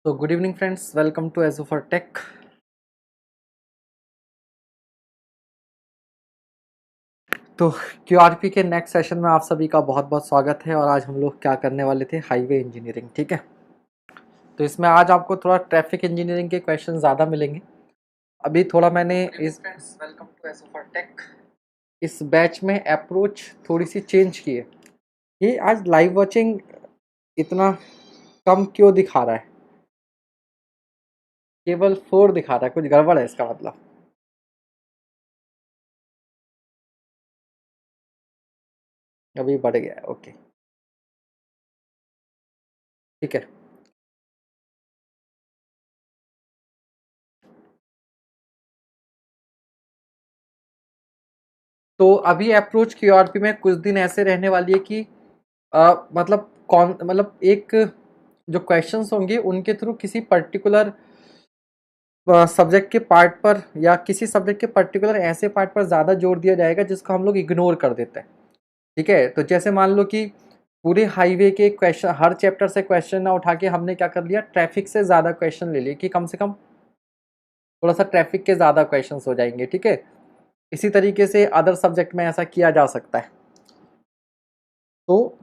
तो good evening friends, welcome to Ajo for Tech. तो QRP के नेक्स्ट सेशन में आप सभी का बहुत बहुत स्वागत है। और आज हम लोग क्या करने वाले थे, हाईवे इंजीनियरिंग। ठीक है, तो इसमें आज आपको थोड़ा ट्रैफिक इंजीनियरिंग के क्वेश्चन ज़्यादा मिलेंगे। अभी थोड़ा मैंने इस welcome to Ajo for Tech इस बैच में अप्रोच थोड़ी सी चेंज की है। ये आज लाइव वॉचिंग इतना कम क्यों दिखा रहा है, केवल 4 दिखा रहा है, कुछ गड़बड़ है इसका मतलब। अभी बढ़ गया है, ओके ठीक है। तो अभी अप्रोच क्यूआरपी में कुछ दिन ऐसे रहने वाली है कि मतलब कौन मतलब एक जो क्वेश्चंस होंगे उनके थ्रू किसी पर्टिकुलर सब्जेक्ट के पार्ट पर या किसी सब्जेक्ट के पर्टिकुलर ऐसे पार्ट पर ज़्यादा जोर दिया जाएगा जिसको हम लोग इग्नोर कर देते हैं। ठीक है, तो जैसे मान लो कि पूरे हाईवे के क्वेश्चन, हर चैप्टर से क्वेश्चन ना उठा के हमने क्या कर लिया, ट्रैफिक से ज़्यादा क्वेश्चन ले लिए कि कम से कम थोड़ा सा ट्रैफिक के ज़्यादा क्वेश्चन हो जाएंगे। ठीक है, इसी तरीके से अदर सब्जेक्ट में ऐसा किया जा सकता है। तो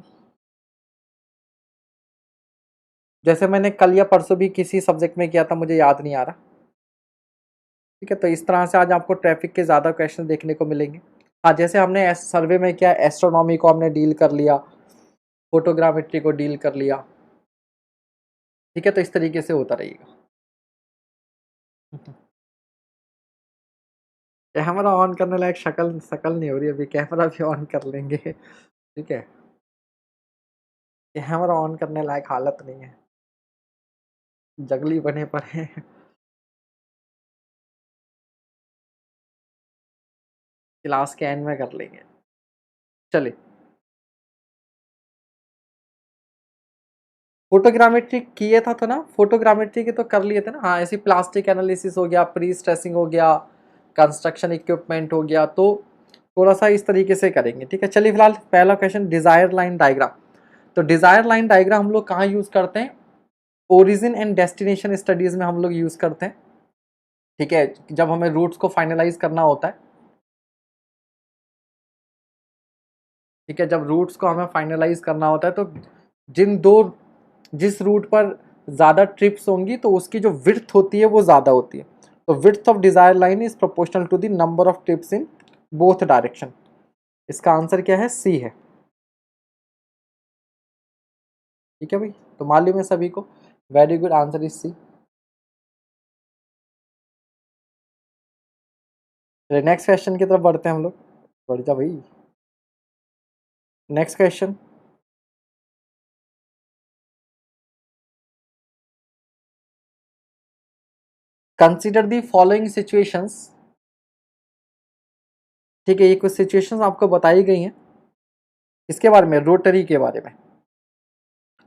जैसे मैंने कल या परसों भी किसी सब्जेक्ट में किया था, मुझे याद नहीं आ रहा। ठीक है, तो इस तरह से आज आपको ट्रैफिक के ज़्यादा क्वेश्चन देखने को मिलेंगे। हाँ, जैसे हमने सर्वे में किया, एस्ट्रोनॉमी को हमने डील कर लिया, फोटोग्रामेट्री को डील कर लिया। ठीक है, तो इस तरीके से होता रहेगा। कैमरा ऑन करने लायक शक्ल शकल नहीं हो रही, अभी कैमरा भी ऑन कर लेंगे। ठीक है, कैमरा ऑन करने लायक हालत नहीं है, जगली बने पड़े हैं। क्लास के एंड में कर लेंगे, चलिए। फोटोग्रामेट्री किए था तो ना, फोटोग्रामेट्री के तो कर लिए थे ना। हाँ, ऐसी प्लास्टिक एनालिसिस हो गया, प्री स्ट्रेसिंग हो गया, कंस्ट्रक्शन इक्विपमेंट हो गया, तो थोड़ा सा इस तरीके से करेंगे। ठीक है, चलिए फिलहाल पहला क्वेश्चन, डिजायर लाइन डायग्राम। तो डिजायर लाइन डायग्राम हम लोग कहाँ यूज करते हैं, ओरिजिन एंड डेस्टिनेशन स्टडीज में हम लोग यूज करते हैं। ठीक है, जब हमें रूट्स को फाइनलाइज करना होता है। ठीक है, जब रूट्स को हमें फाइनलाइज करना होता है तो जिस रूट पर ज़्यादा ट्रिप्स होंगी तो उसकी जो विड्थ होती है वो ज़्यादा होती है। तो width of desire line is proportional to the number of trips in both direction. इसका आंसर क्या है, सी है। ठीक है भाई, तो मालूम है सभी को, very good, answer is C. Next question की तरफ बढ़ते हैं हम लोग, बढ़ जा भाई। Next question, consider the following situations. ठीक है, ये कुछ सिचुएशंस आपको बताई गई हैं, इसके बारे में, रोटरी के बारे में।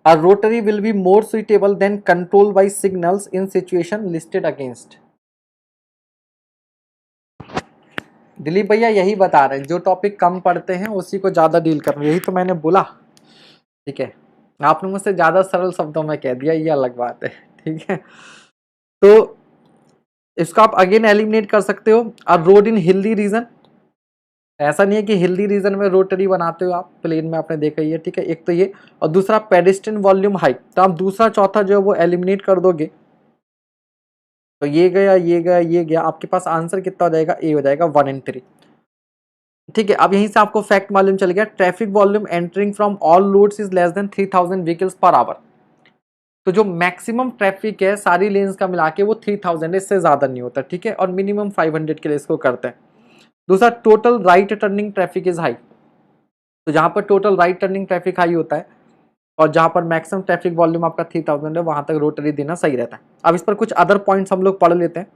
A rotary will be more suitable than control by signals in situation listed against. Dilip भैया यही बता रहे हैं, जो टॉपिक कम पढ़ते हैं उसी को ज़्यादा डील कर रहे हैं, यही तो मैंने बोला। ठीक है, आपने मुझसे ज़्यादा सरल शब्दों में कह दिया, ये अलग बात है। ठीक है, तो इसको आप अगेन एलिमिनेट कर सकते हो। अ रोड इन हिल्दी रीजन, ऐसा नहीं है कि हिल्दी रीजन में रोटरी बनाते हो आप, प्लेन में आपने देखा ही है। ठीक है, एक तो ये, और दूसरा पेडिस्ट्रियन वॉल्यूम हाइट, तो आप दूसरा चौथा जो है वो एलिमिनेट कर दोगे, तो ये गया, ये गया, ये गया, आपके पास आंसर कितना हो जाएगा, ए हो जाएगा 1 and 3। ठीक है, अब यहीं से आपको फैक्ट मालूम चल गया, traffic volume entering from all roads is less than 3000 vehicles per hour. तो जो मैक्सिमम ट्रैफिक है सारी लेन्स का मिला के वो 3000, इससे ज्यादा नहीं होता। ठीक है, और मिनिमम 500 के लिए इसको करते हैं। दूसरा, total right turning traffic is high, तो जहां पर total right turning traffic high होता है और जहां पर मैक्सिमम ट्रैफिक वॉल्यूम आपका 3000 है, वहां तक रोटरी देना सही रहता है। अब इस पर कुछ अदर पॉइंट्स हम लोग पढ़ लेते हैं।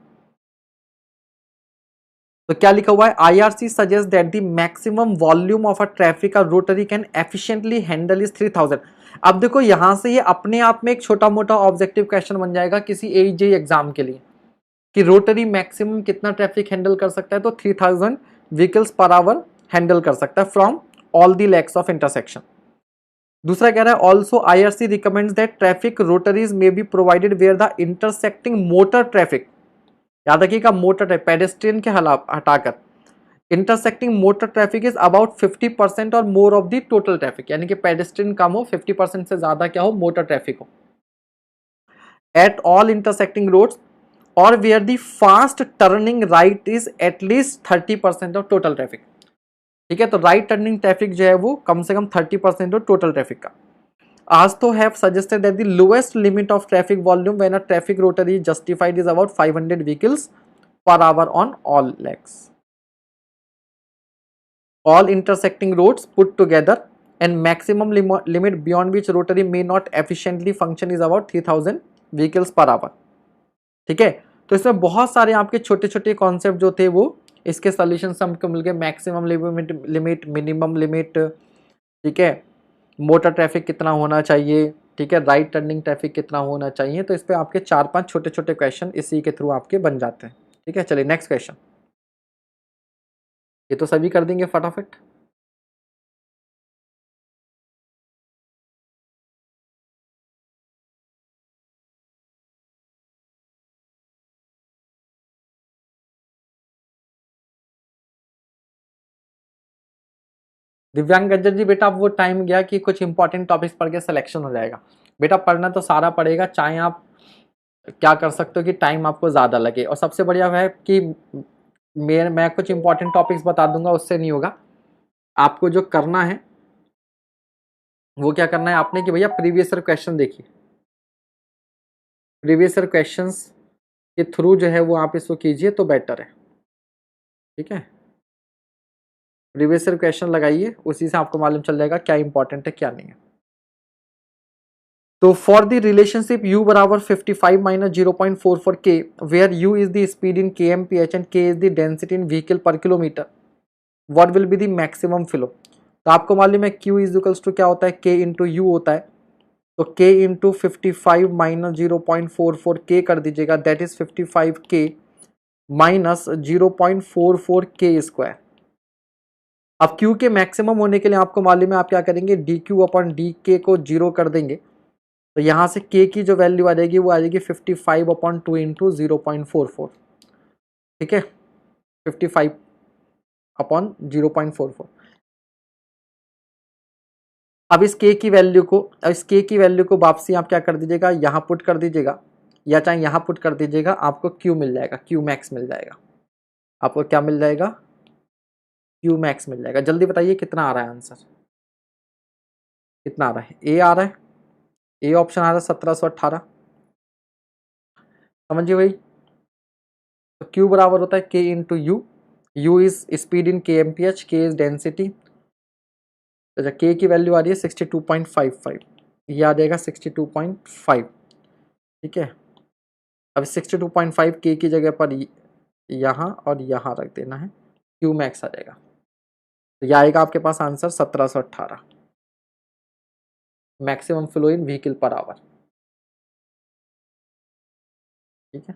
तो क्या लिखा हुआ है, IRC suggest that the maximum volume of a traffic a rotary can efficiently handle is 3000। अब देखो यहां से ये अपने आप में एक छोटा मोटा ऑब्जेक्टिव क्वेश्चन बन जाएगा किसी AEJ एग्जाम के लिए, कि रोटरी मैक्सिमम कितना ट्रैफिक हैंडल कर सकता है, तो 3000 व्हीकल्स पर आवर हैंडल कर सकता है from all the legs of intersection. दूसरा कह रहा है also IRC recommends that traffic rotaries may be provided where the intersecting motor traffic, याद रखिएगा मोटर ट्रैफिक पेडेस्ट्रियन के हटाकर intersecting motor traffic is about 50% और more of the total traffic, यानी कि पेडेस्ट्रियन कम हो 50% से ज्यादा क्या हो मोटर ट्रैफिक हो एट ऑल इंटरसेक्टिंग रोड्स और where the fast turning right is at least 30% of total traffic. ठीक है, तो राइट टर्निंग ट्रैफिक जो है वो कम से कम 30% ऑफ टोटल ट्रैफिक का। Astho have suggested that the lowest limit of traffic volume when a traffic rotary is justified is about 500 vehicles per hour on all legs. All intersecting roads put together and maximum limit beyond which rotary may not efficiently function is about 3000 vehicles per hour. ठीक है, तो इसमें बहुत सारे आपके छोटे छोटे concept जो थे वो इसके सॉल्यूशन हमको मिल गए। मैक्सिमम लिमिट, मिनिमम लिमिट, ठीक है, मोटर ट्रैफिक कितना होना चाहिए, ठीक है, राइट टर्निंग ट्रैफिक कितना होना चाहिए। तो इस पे आपके 4-5 छोटे छोटे क्वेश्चन इसी के थ्रू आपके बन जाते हैं। ठीक है, चलिए नेक्स्ट क्वेश्चन, ये तो सभी कर देंगे फटाफट। दिव्यांग गज्जर जी, बेटा अब वो टाइम गया कि कुछ इंपॉर्टेंट टॉपिक्स पढ़ के सिलेक्शन हो जाएगा। बेटा पढ़ना तो सारा पड़ेगा, चाहे आप क्या कर सकते हो कि टाइम आपको ज़्यादा लगे। और सबसे बढ़िया है कि मैं कुछ इंपॉर्टेंट टॉपिक्स बता दूंगा, उससे नहीं होगा। आपको जो करना है वो क्या करना है आपने कि भैया प्रीवियस ईयर क्वेश्चन देखिए, प्रीवियस ईयर क्वेश्चंस के थ्रू जो है वो आप इसको कीजिए तो बेटर है। ठीक है, प्रीवियस ईयर क्वेश्चन लगाइए, उसी से आपको मालूम चल जाएगा क्या इंपॉर्टेंट है क्या नहीं है। तो फॉर द रिलेशनशिप u बराबर 55 minus 0.44 k where u is the speed in kmph and k is the density in vehicle per kilometre, what will be the maximum flow. तो आपको मालूम है q इज इक्वल्स टू क्या होता है, k into you होता है। तो k इंटू 55 माइनस 0.44 k कर दीजिएगा, that is 55k minus 0.44 k square. अब q के मैक्सिमम होने के लिए आपको मालूम है आप क्या करेंगे, dq अपॉन dk को 0 कर देंगे। तो यहाँ से k की जो वैल्यू आ जाएगी वो आ जाएगी 55 अपॉन 2 इंटू 0.44। ठीक है, 55 अपॉन 0.44। अब इस k की वैल्यू को वापसी आप क्या कर दीजिएगा, यहाँ पुट कर दीजिएगा, या चाहे यहाँ पुट कर दीजिएगा, आपको q मिल जाएगा, q मैक्स मिल जाएगा। आपको क्या मिल जाएगा, q मैक्स मिल जाएगा। जल्दी बताइए कितना आ रहा है आंसर, कितना आ रहा है। ए आ रहा है, ए ऑप्शन आ रहा है 1718, समझिए भाई। तो q बराबर होता है k into you, u is speed in kmph, k is density. अच्छा, k की वैल्यू आ रही है 62.55, ये आ जाएगा 62.5। ठीक है, अब 62.5 k की जगह पर यहाँ और यहाँ रख देना है, q मैक्स आ जाएगा। तो यह आएगा आपके पास answer 1718, maximum flow in vehicle per hour. ठीक है,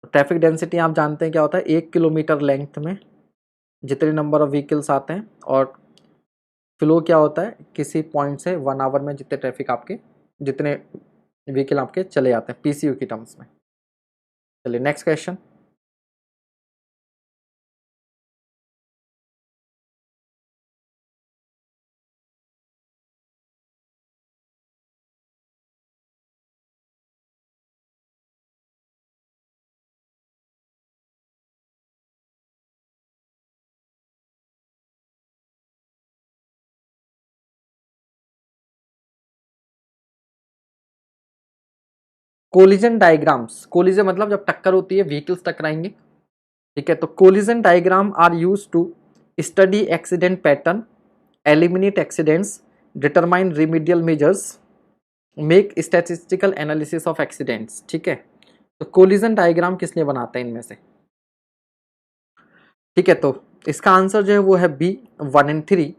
ट्रैफिक डेंसिटी आप जानते हैं क्या होता है, 1 किलोमीटर लेंथ में जितने नंबर ऑफ व्हीकल्स आते हैं, और फ्लो क्या होता है किसी पॉइंट से 1 आवर में जितने ट्रैफिक आपके, जितने व्हीकल आपके चले जाते हैं पीसीयू की टर्म्स में। चलिए next question, collision diagrams. Collision मतलब जब टक्कर होती है, व्हीकल्स टकराएंगे। ठीक है, तो collision diagram are used to study accident pattern, eliminate accidents, determine remedial measures, make statistical analysis of accidents. ठीक है, तो कोलिजन डायग्राम किस लिए बनाते हैं इनमें से। ठीक है, तो इसका आंसर जो है वो है बी 1 एंड 3।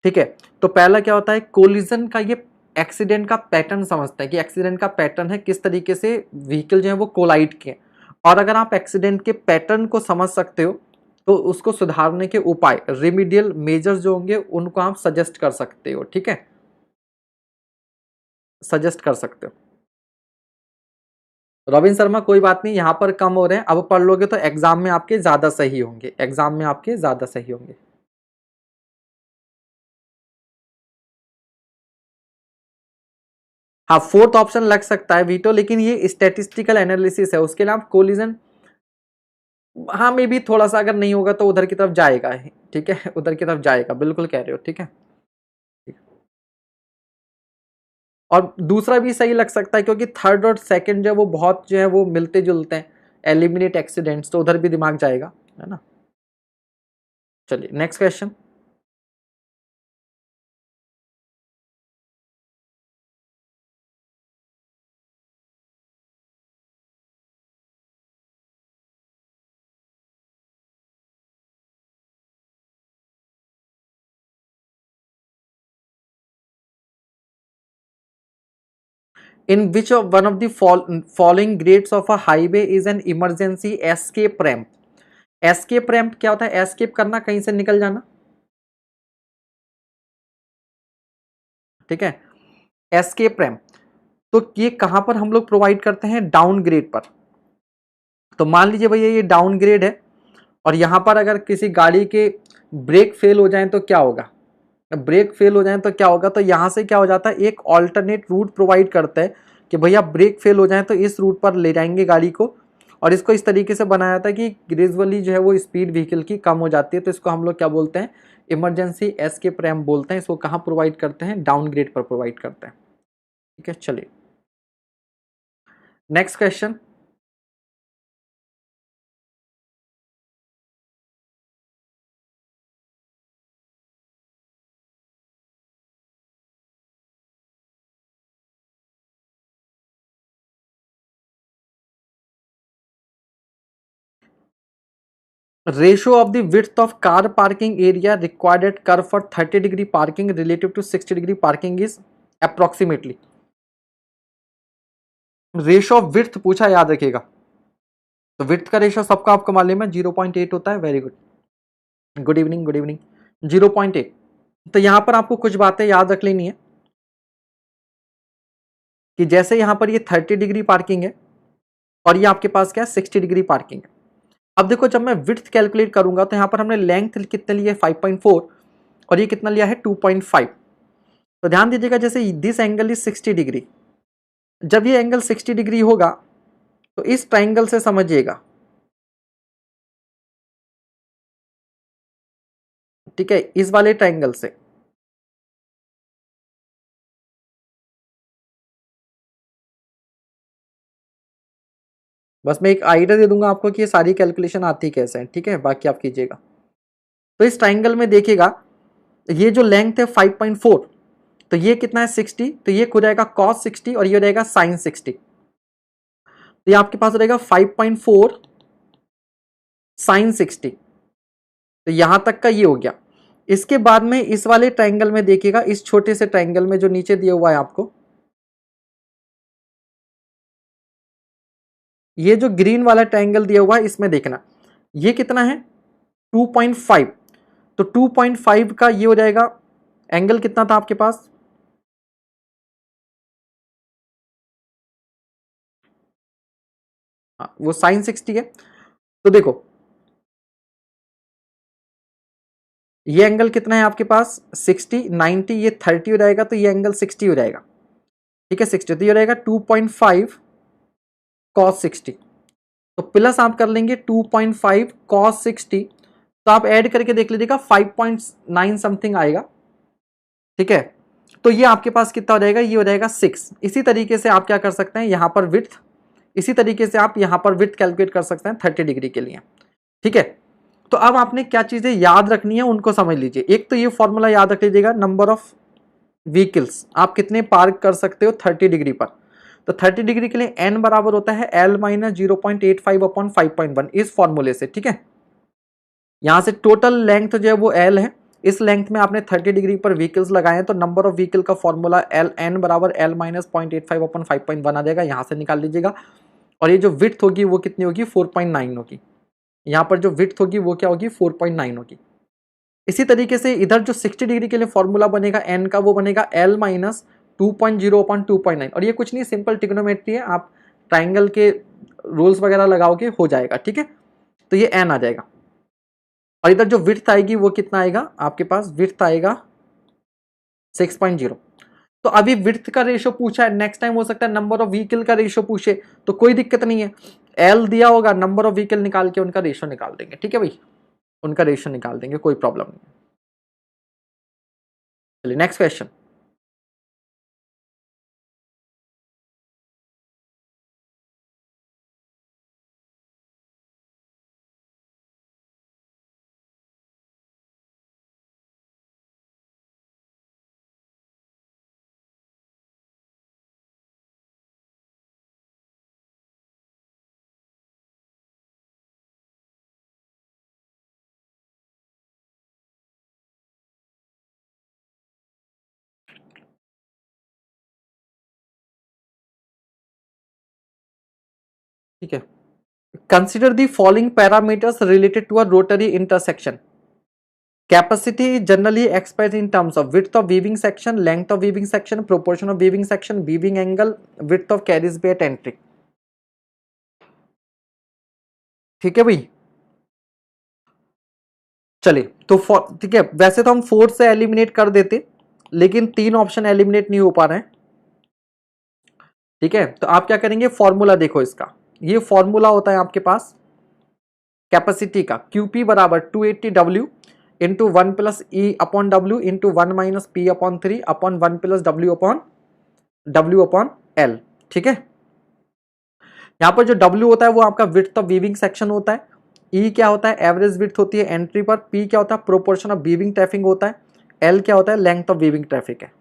ठीक है, तो पहला क्या होता है, कोलिजन का ये एक्सीडेंट का पैटर्न समझते हैं कि एक्सीडेंट का पैटर्न है किस तरीके से व्हीकल जो है वो कोलाइड किए। और अगर आप एक्सीडेंट के पैटर्न को समझ सकते हो तो उसको सुधारने के उपाय, रेमिडियल मेजर्स जो होंगे उनको आप सजेस्ट कर सकते हो, ठीक है, सजेस्ट कर सकते हो। रविंद्र शर्मा कोई बात नहीं, यहां पर कम हो रहे हैं, अब पढ़ लोगे तो एग्जाम में आपके ज्यादा सही होंगे, एग्जाम में आपके ज्यादा सही होंगे। हाँ, फोर्थ ऑप्शन लग सकता है वीटो, लेकिन ये स्टैटिस्टिकल एनालिसिस है, उसके लिए आप कोलिजन, हाँ मे भी थोड़ा सा अगर नहीं होगा तो उधर की तरफ जाएगा, ठीक है, उधर की तरफ जाएगा, बिल्कुल कह रहे हो, ठीक है। और दूसरा भी सही लग सकता है, क्योंकि थर्ड और सेकंड जो है वो बहुत जो है वो मिलते जुलते हैं, एलिमिनेट एक्सीडेंट्स, तो उधर भी दिमाग जाएगा, है ना। चलिए next question. In which of one of the following grades of a highway is an emergency escape ramp? Escape ramp क्या होता है? एस्केप करना, कहीं से निकल जाना, ठीक है, एस्केप रैम्प। तो ये कहां पर हम लोग प्रोवाइड करते हैं? डाउन ग्रेड पर। तो मान लीजिए भैया ये डाउन ग्रेड है, और यहां पर अगर किसी गाड़ी के ब्रेक फेल हो जाए तो क्या होगा? ब्रेक फेल हो जाए तो क्या होगा? तो यहां से क्या हो जाता है, एक ऑल्टरनेट रूट प्रोवाइड करता है कि भैया ब्रेक फेल हो जाए तो इस रूट पर ले जाएंगे गाड़ी को, और इसको इस तरीके से बनाया था कि ग्रेजुअली जो है वो स्पीड व्हीकल की कम हो जाती है। तो इसको हम लोग क्या बोलते हैं? इमरजेंसी एस्केप रैम्प बोलते हैं। इसको कहाँ प्रोवाइड करते हैं? डाउन ग्रेड पर प्रोवाइड करते हैं, ठीक है। चलिए next question. Ratio of the width of car parking area required at curve for 30 degree parking relative to 60 degree parking is approximately. Ratio of width पूछा, याद रखिएगा। तो विड्थ का रेशियो सबका आपको मालूम है 0.8 होता है। Very good, good evening, good evening. 0.8। तो यहां पर आपको कुछ बातें याद रख लेनी है कि जैसे यहां पर ये 30 डिग्री पार्किंग है और ये आपके पास क्या है? 60 डिग्री पार्किंग है। अब देखो जब मैं विड्थ कैलकुलेट करूंगा तो यहां पर हमने लेंथ कितने लिए? 5.4, और ये कितना लिया है? 2.5। तो ध्यान दीजिएगा, जैसे दिस एंगल इज 60 डिग्री, जब ये एंगल 60 डिग्री होगा तो इस ट्राइंगल से समझिएगा, ठीक है, इस वाले ट्राइंगल से, बस मैं एक आइडिया दे दूंगा आपको कि ये सारी कैलकुलेशन आती कैसे है, ठीक है, बाकी आप कीजिएगा। तो इस ट्राइंगल में देखिएगा, ये जो लेंथ है 5.4, तो ये कितना है? 60, तो ये हो जाएगा cos 60 और ये हो जाएगा sin 60। तो ये आपके पास रहेगा 5.4 sin 60। तो यहां तक का ये हो गया। इसके बाद में इस वाले ट्राइंगल में देखिएगा, इस छोटे से ट्राइंगल में जो नीचे दिया हुआ है आपको, ये जो ग्रीन वाला ट्राइंगल दिया हुआ है इसमें देखना, ये कितना है? 2.5। तो 2.5 का ये हो जाएगा, एंगल कितना था आपके पास? हाँ, वो sin 60 है। तो देखो ये एंगल कितना है आपके पास? 60, 90, ये 30 हो जाएगा, तो ये एंगल 60 हो जाएगा, ठीक है, 60। तो ये हो जाएगा 2.5 cos 60। तो प्लस आप कर लेंगे 2.5 cos 60, तो आप ऐड करके देख लीजिएगा 5.9 समथिंग आएगा, ठीक है। तो ये आपके पास कितना हो जाएगा? ये हो जाएगा 6। इसी तरीके से आप क्या कर सकते हैं, यहां पर विड्थ, इसी तरीके से आप यहां पर विड्थ कैलकुलेट कर सकते हैं 30 डिग्री के लिए, ठीक है। तो अब आपने क्या चीजें याद रखनी है उनको समझ लीजिए। एक तो ये फॉर्मूला याद रख लीजिएगा, नंबर ऑफ व्हीकल्स आप कितने पार्क कर सकते हो 30 डिग्री पर। तो 30 डिग्री के लिए n बराबर होता है l माइनस 0.85 अपॉन 5.1, इस फॉर्मूले से, ठीक है। यहां से टोटल लेंथ जो है वो l है, इस लेंथ में आपने 30 डिग्री पर व्हीकल्स लगाए हैं, तो नंबर ऑफ व्हीकल का फॉर्मूला एल एन बराबर l माइनस 0.85 अपॉन 5.1 आ जाएगा, यहां से निकाल लीजिएगा। और ये जो विड्थ होगी वो कितनी होगी? 4.9 होगी। यहाँ पर जो विड्थ होगी वो क्या होगी 4.9 होगी। इसी तरीके से इधर जो 60 डिग्री के लिए फॉर्मूला बनेगा एन का, वो बनेगा L माइनस 2.0 अपॉन 2.9, और ये कुछ नहीं सिंपल ट्रिग्नोमेट्री है, आप ट्राइंगल के रूल्स वगैरह लगाओगे हो जाएगा, ठीक है। तो ये एन आ जाएगा, और इधर जो विड्थ आएगी वो कितना आएगा आपके पास, विड्थ आएगा 6.0। तो अभी विड्थ का रेशो पूछा है, नेक्स्ट टाइम हो सकता है नंबर ऑफ व्हीकल का रेशो पूछे, तो कोई दिक्कत नहीं है, एल दिया होगा, नंबर ऑफ व्हीकल निकाल के उनका रेशो निकाल देंगे, ठीक है भाई, उनका रेशो निकाल देंगे, कोई प्रॉब्लम नहीं। चलिए नेक्स्ट क्वेश्चन। ठीक है, consider the following parameters related to a rotary intersection. Capacity is generally expressed in terms of width of weaving section, length of weaving section, proportion of weaving section, weaving angle, width of carriage bay at entry। ठीक है भाई, चलिए तो ठीक है, वैसे तो हम 4 से एलिमिनेट कर देते, लेकिन 3 ऑप्शन एलिमिनेट नहीं हो पा रहे हैं, ठीक है। तो आप क्या करेंगे, फॉर्मूला देखो इसका, ये फॉर्मूला होता है आपके पास कैपेसिटी का, QP बराबर 280W इंटू 1 प्लस ई upon W into 1 minus P upon 3 upon 1 plus W upon L, ठीक है। यहाँ पर जो W होता है वो आपका विड्थ ऑफ वीविंग सेक्शन होता है, E क्या होता है, एवरेज विड्थ होती है एंट्री पर, P क्या होता है, प्रोपोर्शन ऑफ वीविंग ट्रैफिक होता है, L क्या होता है, लेंथ ऑफ वीविंग ट्रैफिक है।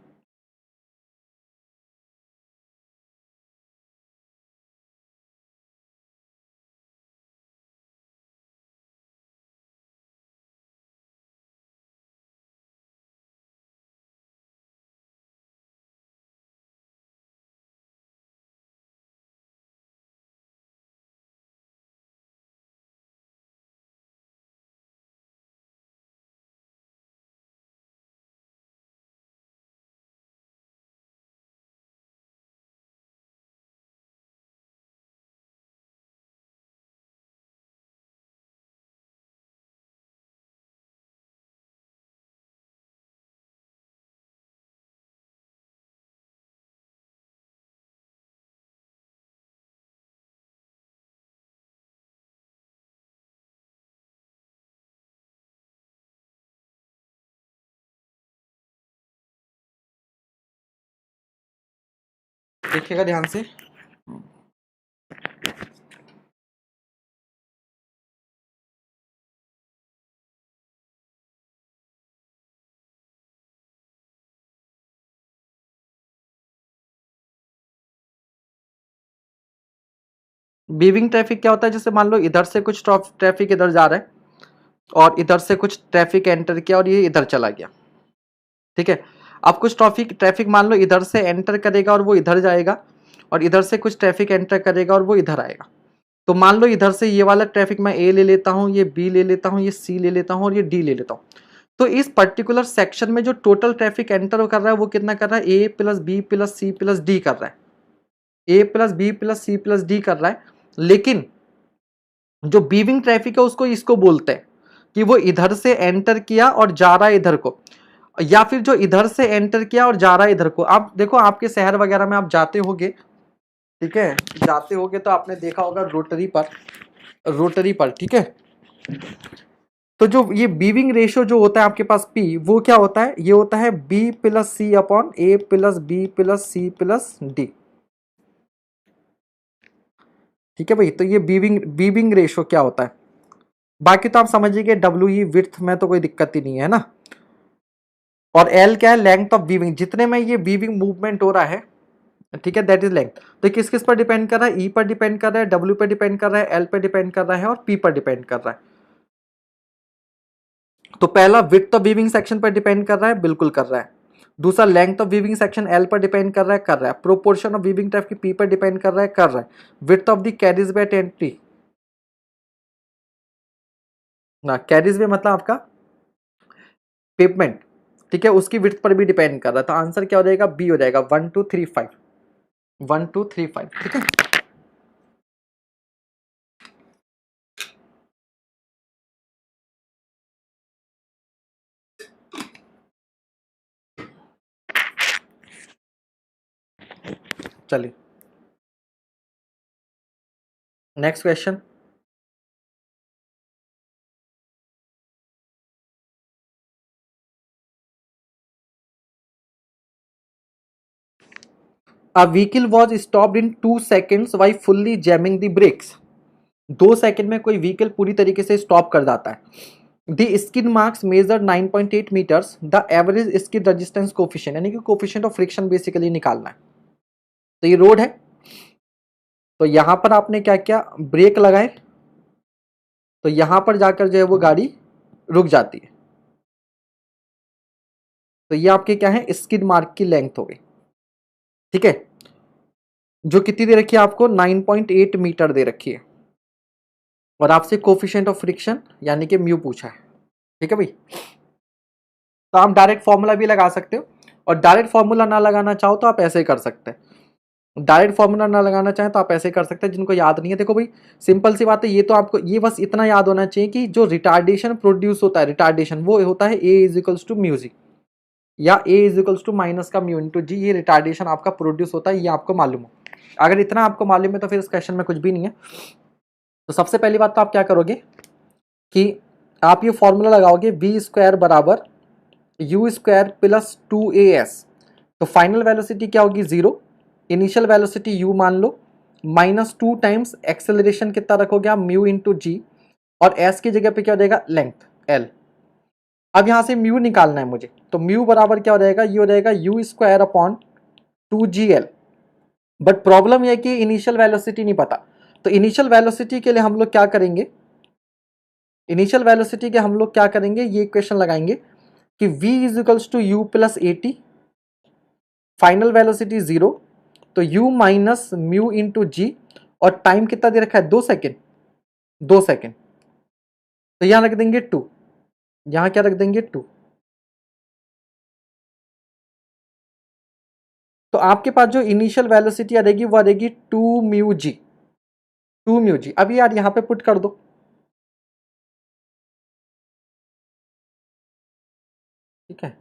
देखिएगा ध्यान से, वीविंग ट्रैफिक क्या होता है, जैसे मान लो इधर से कुछ ट्रैफिक इधर जा रहा है और इधर से कुछ ट्रैफिक एंटर किया और ये इधर चला गया, ठीक है। अब कुछ ट्रैफिक मान लो इधर से एंटर करेगा और वो इधर जाएगा, और इधर से कुछ ट्रैफिक एंटर करेगा और वो इधर आएगा। तो मान लो इधर से ये वाला ट्रैफिक मैं ए ले लेता हूँ, ये बी ले लेता हूँ, ये सी ले लेता हूँ और ये डी ले लेता हूँ। तो इस पर्टिकुलर सेक्शन में जो टोटल ट्रैफिक एंटर कर रहा है वो कितना कर रहा है, a plus b plus c plus d कर रहा है, a plus b plus c plus d कर रहा है। लेकिन जो बीविंग ट्रैफिक है उसको इसको बोलते हैं कि वो इधर से एंटर किया और जा रहा है इधर को, या फिर जो इधर से एंटर किया और जा रहा है इधर को। आप देखो आपके शहर वगैरह में आप जाते होगे, ठीक है, जाते होगे तो आपने देखा होगा रोटरी पर, ठीक है। तो जो ये बीविंग रेशियो जो होता है आपके पास P, वो क्या होता है, ये होता है B plus c upon a plus b plus c plus d, ठीक है भाई। तो ये बीविंग रेशियो क्या होता है, बाकी तो आप समझिए W ही विड्थ में तो कोई दिक्कत ही नहीं है ना, और L क्या है, लेंथ ऑफ वीविंग, जितने में ये वीविंग मूवमेंट हो रहा है, ठीक है, दैट इज लेंथ। तो किस किस पर डिपेंड कर रहा है, E पर डिपेंड कर रहा है, W पर डिपेंड कर रहा है, L पर डिपेंड कर रहा है और P पर डिपेंड कर रहा है। तो पहला विड्थ ऑफ वीविंग सेक्शन पर डिपेंड कर रहा है, बिल्कुल कर रहा है। दूसरा length of weaving section L पर डिपेंड कर रहा है। Proportion of weaving traffic P पर डिपेंड कर रहा है। Width of the carriage by entry ना कैरिज वे मतलब आपका पेवमेंट, ठीक है, उसकी विड्थ पर भी डिपेंड कर रहा है। तो आंसर क्या हो जाएगा, बी हो जाएगा 1235, 1235, ठीक है। चलिए next question. A vehicle was stopped in 2 seconds while fully jamming the brakes. 2 second में कोई व्हीकल पूरी तरीके से स्टॉप कर जाता है। The skid marks measure 9.8 metres, the average skid resistance coefficient, यानी कि कोफिशिएंट ऑफ फ्रिक्शन बेसिकली निकालना है। तो ये रोड है, तो यहां पर आपने क्या किया, ब्रेक लगाए, तो यहां पर जाकर जो है वो गाड़ी रुक जाती है। तो ये आपके क्या है, स्किड मार्क की लेंथ हो गई, ठीक है, जो कितनी दे रखी है आपको, 9.8 मीटर दे रखी है, और आपसे कोफिशिएंट ऑफ फ्रिक्शन यानी कि म्यू पूछा है, ठीक है भाई। तो आप डायरेक्ट फॉर्मूला भी लगा सकते हो, और डायरेक्ट फॉर्मूला ना लगाना चाहो तो आप ऐसे ही कर सकते हैं। डायरेक्ट फॉर्मूला ना लगाना चाहें तो आप ऐसे कर सकते हैं, जिनको याद नहीं है। देखो भाई सिंपल सी बात है, ये तो आपको ये बस इतना याद होना चाहिए कि जो रिटार्डेशन प्रोड्यूस होता है, रिटार्डेशन वो होता है ए इज इक्वल्स टू म्यू जी, या ए इज इक्वल्स टू माइनस का म्यू इंटू जी, ये रिटार्डेशन आपका प्रोड्यूस होता है, ये आपको मालूम हो। अगर इतना आपको मालूम है तो फिर इस क्वेश्चन में कुछ भी नहीं है। तो सबसे पहली बात तो आप क्या करोगे कि आप ये फॉर्मूला लगाओगे, वी स्क्वायर बराबर यू स्क्वायर प्लस 2as। तो फाइनल वेलोसिटी क्या होगी, 0, इनिशियल वेलोसिटी u मान लो, -2 टाइम्स एक्सेलरेशन कितना रखोगे आप, म्यू इंटू जी, और s की जगह पे क्या हो जाएगा, लेंथ l। अब यहां से म्यू निकालना है मुझे, तो म्यू बराबर क्या हो जाएगा, ये हो जाएगा you square upon 2gl। But problem यह है कि इनिशियल वेलोसिटी नहीं पता, तो इनिशियल वेलोसिटी के लिए हम लोग क्या करेंगे, इनिशियल वेलोसिटी के हम लोग क्या करेंगे, ये इक्वेशन लगाएंगे कि v is equals to u plus a t, final velocity 0, तो u minus mu into g, और टाइम कितना दे रखा है, 2 सेकेंड, 2 सेकेंड, तो यहां रख देंगे 2, यहां क्या रख देंगे 2। तो आपके पास जो इनिशियल वेलोसिटी आ रहेगी वो आ रहेगी 2 म्यू जी, 2 म्यू जी। अब यार यहां पे पुट कर दो, ठीक है,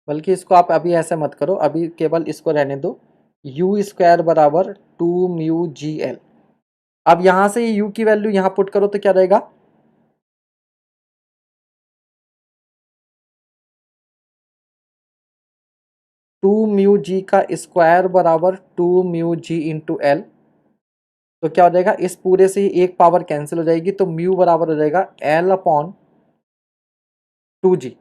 बल्कि इसको आप अभी ऐसे मत करो, अभी केवल इसको रहने दो, यू स्क्वायर बराबर 2 म्यू जी एल। अब यहां से u की वैल्यू यहां पुट करो तो क्या रहेगा, 2 म्यू जी का स्क्वायर बराबर 2 म्यू जी इंटू एल। तो क्या हो जाएगा, इस पूरे से ही एक पावर कैंसिल हो जाएगी, तो म्यू बराबर हो जाएगा एल अपॉन 2 जी,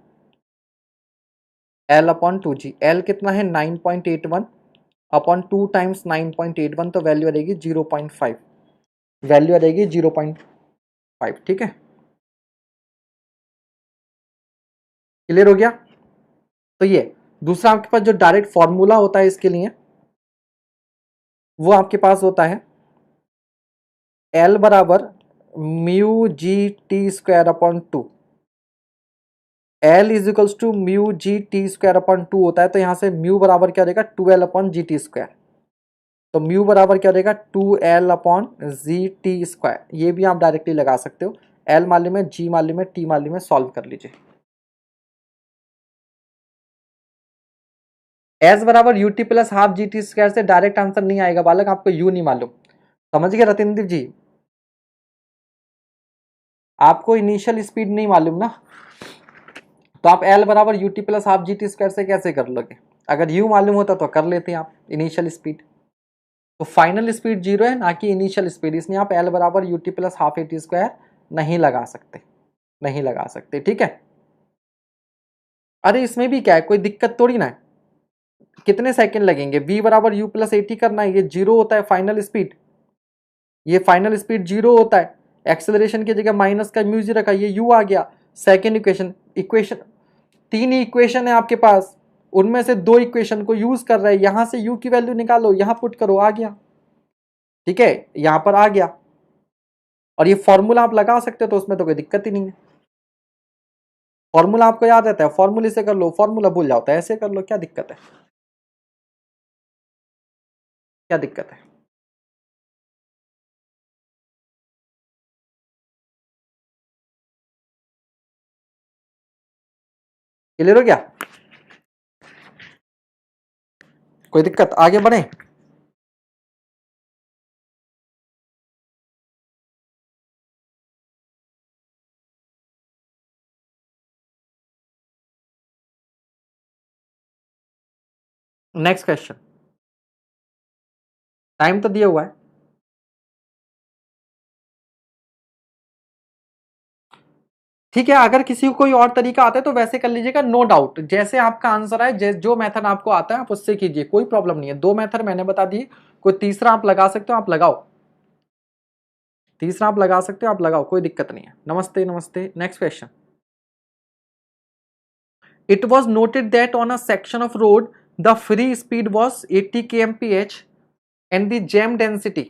एल अपॉन 2 जी। एल कितना है, 9.81 अपॉन 2 टाइम्स 9.81, तो वैल्यू आ जाएगी 0.5, वैल्यू आ जाएगी 0.5, ठीक है, क्लियर हो गया। तो ये दूसरा आपके पास जो डायरेक्ट फॉर्मूला होता है इसके लिए, वो आपके पास होता है एल बराबर mu g t square upon 2, L is equals to mu g t square upon 2 होता है। तो यहां से म्यू बराबर क्या रहेगा, 2l अपॉन जी टी स्क्वायर। तो म्यू बराबर क्या रहेगा, 2l अपॉन जी टी स्क्वायर। ये भी आप डायरेक्टली लगा सकते हो, एल मालूम है, जी मालूम है, टी मालूम है, सॉल्व कर लीजिए। एस बराबर यू टी प्लस हाफ जी टी स्क्वायर से डायरेक्ट आंसर नहीं आएगा बालक, आपको यू नहीं मालूम, समझ गए रतिंदर जी, आपको इनिशियल स्पीड नहीं मालूम ना, तो आप एल बराबर यू टी प्लस हाफ जी टी स्क्वायर से कैसे कर लोगे, अगर यू मालूम होता तो कर लेते आप इनिशियल स्पीड। तो फाइनल स्पीड 0 है ना कि इनिशियल स्पीड, इसलिए आप एल बराबर U T plus half A T square नहीं लगा सकते, नहीं लगा सकते, ठीक है। अरे इसमें भी क्या है, कोई दिक्कत थोड़ी ना है, कितने सेकंड लगेंगे, v बराबर यू प्लस ए टी करना है, ये 0 होता है फाइनल स्पीड, ये फाइनल स्पीड 0 होता है, एक्सेलरेशन की जगह माइनस का म्यू जी रखा, ये u आ गया। सेकेंड इक्वेशन, इक्वेशन 3 ही इक्वेशन है आपके पास, उनमें से 2 इक्वेशन को यूज कर रहे हैं, यहां से u की वैल्यू निकालो, यहां पुट करो, आ गया, ठीक है, यहां पर आ गया। और ये फॉर्मूला आप लगा सकते हो, तो उसमें तो कोई दिक्कत ही नहीं है। फॉर्मूला आपको याद रहता है, फॉर्मूले से कर लो, फॉर्मूला भूल जाता है, ऐसे कर लो, क्या दिक्कत है, क्या दिक्कत है। क्लियर हो गया, कोई दिक्कत, आगे बढ़े। नेक्स्ट क्वेश्चन, टाइम तो दिया हुआ है। ठीक है, अगर किसी को कोई और तरीका आता है तो वैसे कर लीजिएगा, नो डाउट, जैसे आपका आंसर है, जो मेथड आपको आता है आप उससे कीजिए, कोई प्रॉब्लम नहीं है। दो मेथड मैंने बता दिए, कोई तीसरा आप लगा सकते हो, आप लगाओ, तीसरा आप लगा सकते हो, आप लगाओ, कोई दिक्कत नहीं है। नमस्ते नमस्ते। Next question, it was noted that on a section of road the free speed was 80 kmph and the jam density,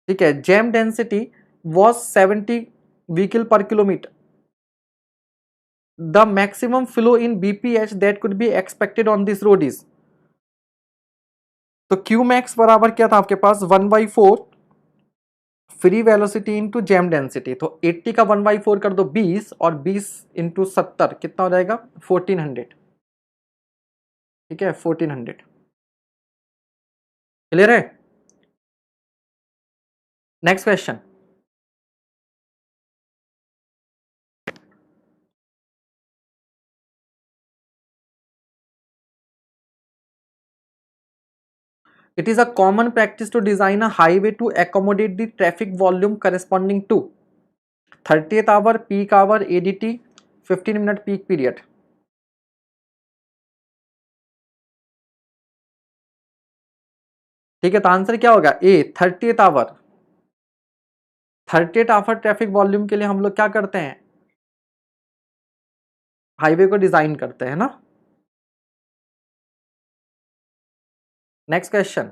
ठीक है, jam density was 70 vehicle per kilometre, the maximum flow in bph that could be expected on this road is. तो Q max बराबर क्या था आपके पास, 1/4 free velocity into jam density. तो 80 का 1/4 कर दो 20, और 20 इंटू 70 कितना हो जाएगा, 1400, ठीक है, 1400। क्लियर है। Next question, it is a common practice to design a highway to accommodate the traffic volume corresponding to 30th hour, peak hour, ADT, 15-minute peak period। ठीक है, तो आंसर क्या होगा, A 30th hour. 30th hour traffic volume के लिए हम लोग क्या करते हैं, हाईवे को डिजाइन करते हैं ना। Next question,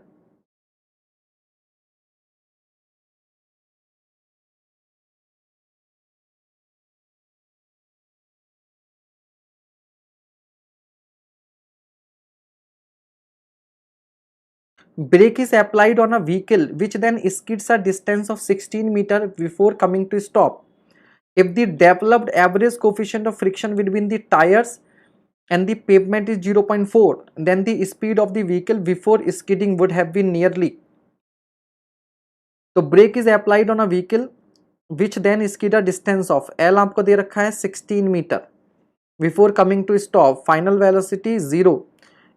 brake is applied on a vehicle which then skids a distance of 16 meter before coming to stop. If the developed average coefficient of friction between the tires and the pavement is 0.4, then the speed of the vehicle before skidding would have been nearly. तो brake is applied on a vehicle which then skid a distance of L आपको दे रखा है 16 metre before coming to stop, final velocity 0.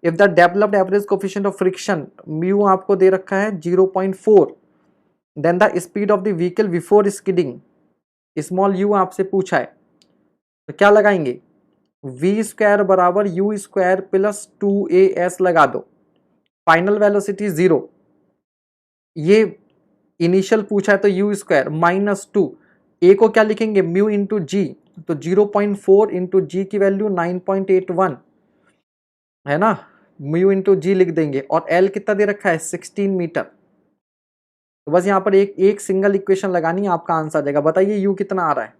If the developed average coefficient of friction mu आपको दे रखा है 0.4, then the speed of the vehicle before skidding small u आपसे पूछा है, तो क्या लगाएंगे, v स्क्वायर बराबर u स्क्वायर प्लस 2as लगा दो, फाइनल वेलोसिटी 0, ये इनिशियल पूछा है तो u स्क्वायर -2, a को क्या लिखेंगे म्यू इंटू जी, तो 0.4 इंटू जी की वैल्यू 9.81 है ना, म्यू इंटू जी लिख देंगे, और l कितना दे रखा है 16 मीटर। तो बस यहाँ पर एक एक सिंगल इक्वेशन लगानी है, आपका आंसर आ जाएगा। बताइए u कितना आ रहा है,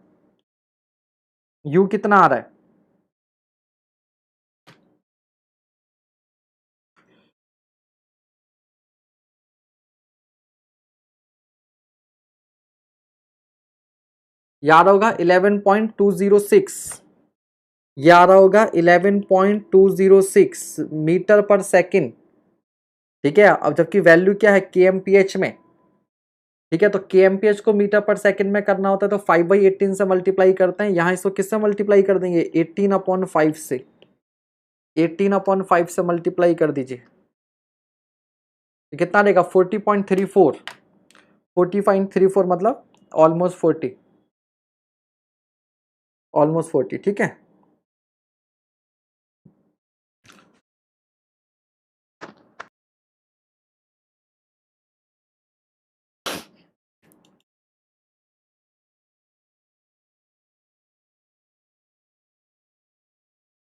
u कितना आ रहा है, याद होगा 11.206, ये आ रहा होगा 11.206 मीटर पर सेकंड, ठीक है। अब जबकि वैल्यू क्या है kmph में, ठीक है, तो kmph को मीटर पर सेकंड में करना होता है तो 5/18 से मल्टीप्लाई करते हैं, यहाँ इसको किससे मल्टीप्लाई कर देंगे 18/5 से, 18/5 से मल्टीप्लाई कर दीजिए, तो कितना देगा 40.34, 40.34 मतलब ऑलमोस्ट 40, ऑलमोस्ट 40, ठीक है।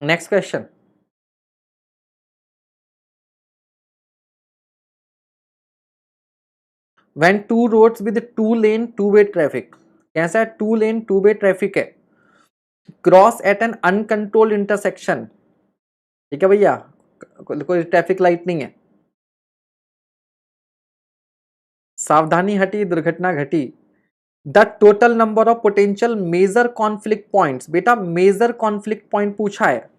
Next question, when two roads with two lane two way traffic, कैसा है, two lane two way traffic है, cross at an uncontrolled intersection, ठीक है भैया, कोई ट्रैफिक लाइट नहीं है, सावधानी हटी दुर्घटना घटी। The total number of potential major conflict points, बेटा मेजर कॉन्फ्लिक्ट पॉइंट पूछा है,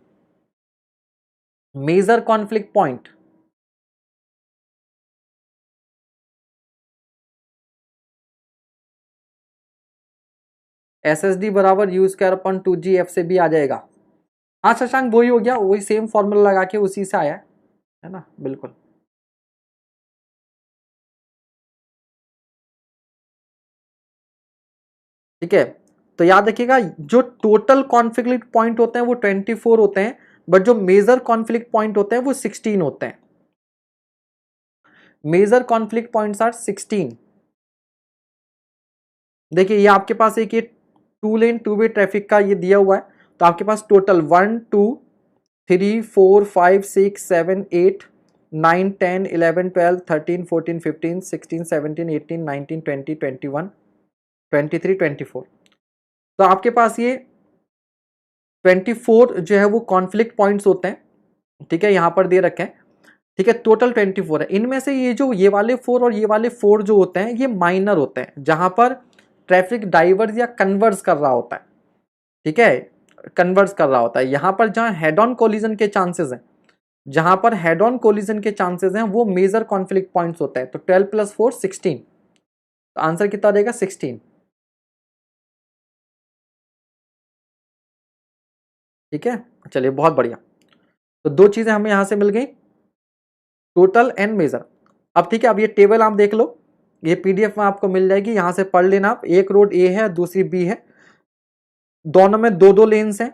major conflict point, S S D बराबर यू स्क्वायर अपॉन 2GF से भी आ जाएगा। हाँ शशांक वही हो गया, वही सेम फॉर्मूला लगा के उसी से आया है ना, बिल्कुल। ठीक है, तो याद रखिएगा जो टोटल कॉन्फ्लिक्ट पॉइंट होते हैं वो 24 होते हैं, बट जो मेजर कॉन्फ्लिक्ट पॉइंट होते हैं वो 16 होते हैं। Major conflict points are 16। देखिए ये आपके पास एक ये 2 लेन 2 वे ट्रैफिक का ये दिया हुआ है, तो आपके पास टोटल 1 2 3 4 5 6 7 8 9 10 11 12 13 14 15 16 17 18 19 20 21 23 24, तो आपके पास ये 24 जो है वो कॉन्फ्लिक्ट पॉइंट्स होते हैं। ठीक है, यहां पर दे रखे हैं। ठीक है, टोटल 24 है, इनमें से ये जो ये वाले 4 और ये वाले 4 जो होते हैं ये माइनर होते हैं, जहां पर ट्रैफिक डाइवर्स या कन्वर्स कर रहा होता है। ठीक है, कन्वर्स कर रहा होता है। यहां पर जहां हेड ऑन कोलिजन के चांसेस हैं, जहां पर हेड ऑन कोलिजन के चांसेस हैं वो मेजर कॉन्फ्लिक्ट पॉइंट्स होते हैं। तो 12 + 4 16, तो आंसर कितना देगा 16। ठीक है, चलिए बहुत बढ़िया। तो दो चीजें हमें यहां से मिल गई, टोटल एंड मेजर। अब ठीक है, अब ये टेबल आप देख लो, ये पीडीएफ में आपको मिल जाएगी, यहां से पढ़ लेना आप। एक रोड ए है, दूसरी बी है, दोनों में दो दो लेन्स हैं,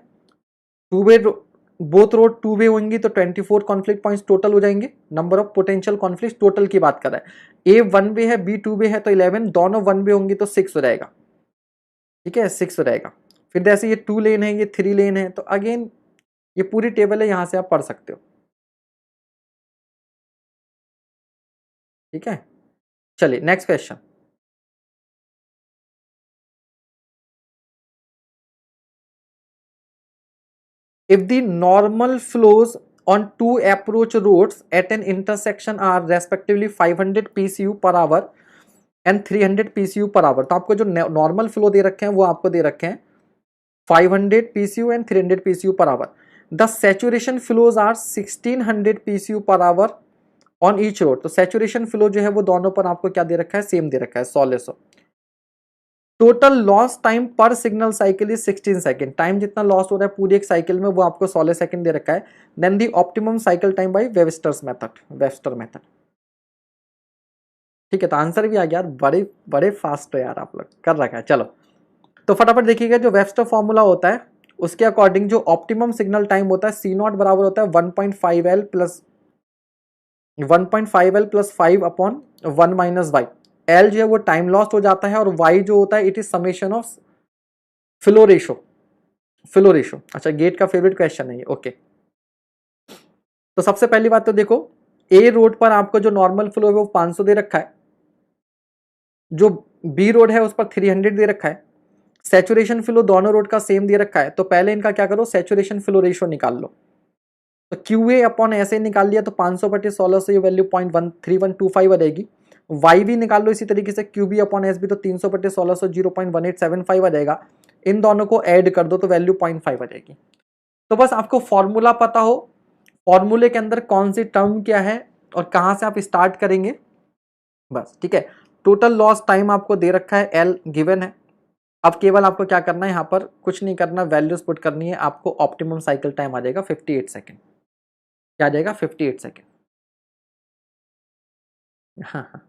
two way, both road two way होंगी तो 24 कॉन्फ्लिक्ट पॉइंट्स टोटल हो जाएंगे। Number of potential conflict total की बात कर रहा है। ए 1 वे है, बी 2 वे है, तो 11, दोनों 1 वे होंगी तो 6 हो जाएगा। ठीक है, 6 हो जाएगा। फिर जैसे ये 2 लेन है, ये 3 लेन है, तो अगेन ये पूरी टेबल है, यहां से आप पढ़ सकते हो। ठीक है, चलिए next question. If the normal flows on two approach roads at an intersection are respectively 500 PCU per hour and 300 PCU per hour, तो आपको जो नॉर्मल फ्लो दे रखे हैं वो आपको दे रखे हैं 500 PCU and 300 PCU per hour. The saturation flows are 1600 PCU per hour on each road. तो सैचुरेशन फ्लो जो है वो दोनों पर आपको क्या दे रखा है, सेम दे रखा है 100। टोटल लॉस टाइम पर signal cycle is 16 second. Time जितना लॉस हो रहा है पूरी एक साइकिल में वो आपको 16 सेकंड दे रखा है। Then the optimum cycle time by Webster's method, Webster method. ठीक है, तो आंसर भी आ गया यार, बड़े बड़े फास्ट हो यार आप लोग, कर रखा है। चलो तो फटाफट देखिएगा, जो वेबस्टर फॉर्मूला होता है उसके अकॉर्डिंग जो ऑप्टिमम सिग्नल टाइम होता है C0 बराबर होता है 1.5L plus 1.5L plus 5 upon 1 minus y. L जो है वो टाइम लॉस्ट हो जाता है, और वाई जो होता है it is summation of flow ratio, flow ratio. अच्छा, गेट का फेवरेट क्वेश्चन है ये, ओके। तो सबसे पहली बात तो देखो, ए रोड पर आपको जो नॉर्मल फ्लो है वो 500 दे रखा है, जो बी रोड है उस पर 300 दे रखा है। सैचुरेशन फ्लो दोनों रोड का सेम दे रखा है, तो पहले इनका क्या करो, सैचुरेशन फ्लो रेशो निकाल लो। तो क्यू ए अपॉन ऐसे निकाल लिया तो 500/16 से ये वैल्यू 0.3125 आ जाएगी। वाई भी निकाल लो इसी तरीके से, q b upon s b, तो 300/16 से 0.1875 आ जाएगा। इन दोनों को ऐड कर दो तो वैल्यू 0.5 आ जाएगी। तो बस आपको फॉर्मूला पता हो, फॉर्मूले के अंदर कौन सी टर्म क्या है और कहां से आप स्टार्ट करेंगे, बस ठीक है। टोटल लॉस टाइम आपको दे रखा है, एल गिवन है। अब केवल आपको क्या करना है, यहां पर कुछ नहीं करना, वैल्यूज पुट करनी है आपको। ऑप्टिमम साइकिल टाइम आ जाएगा 58 सेकेंड। क्या आ जाएगा, 58 सेकेंड। हाँ हाँ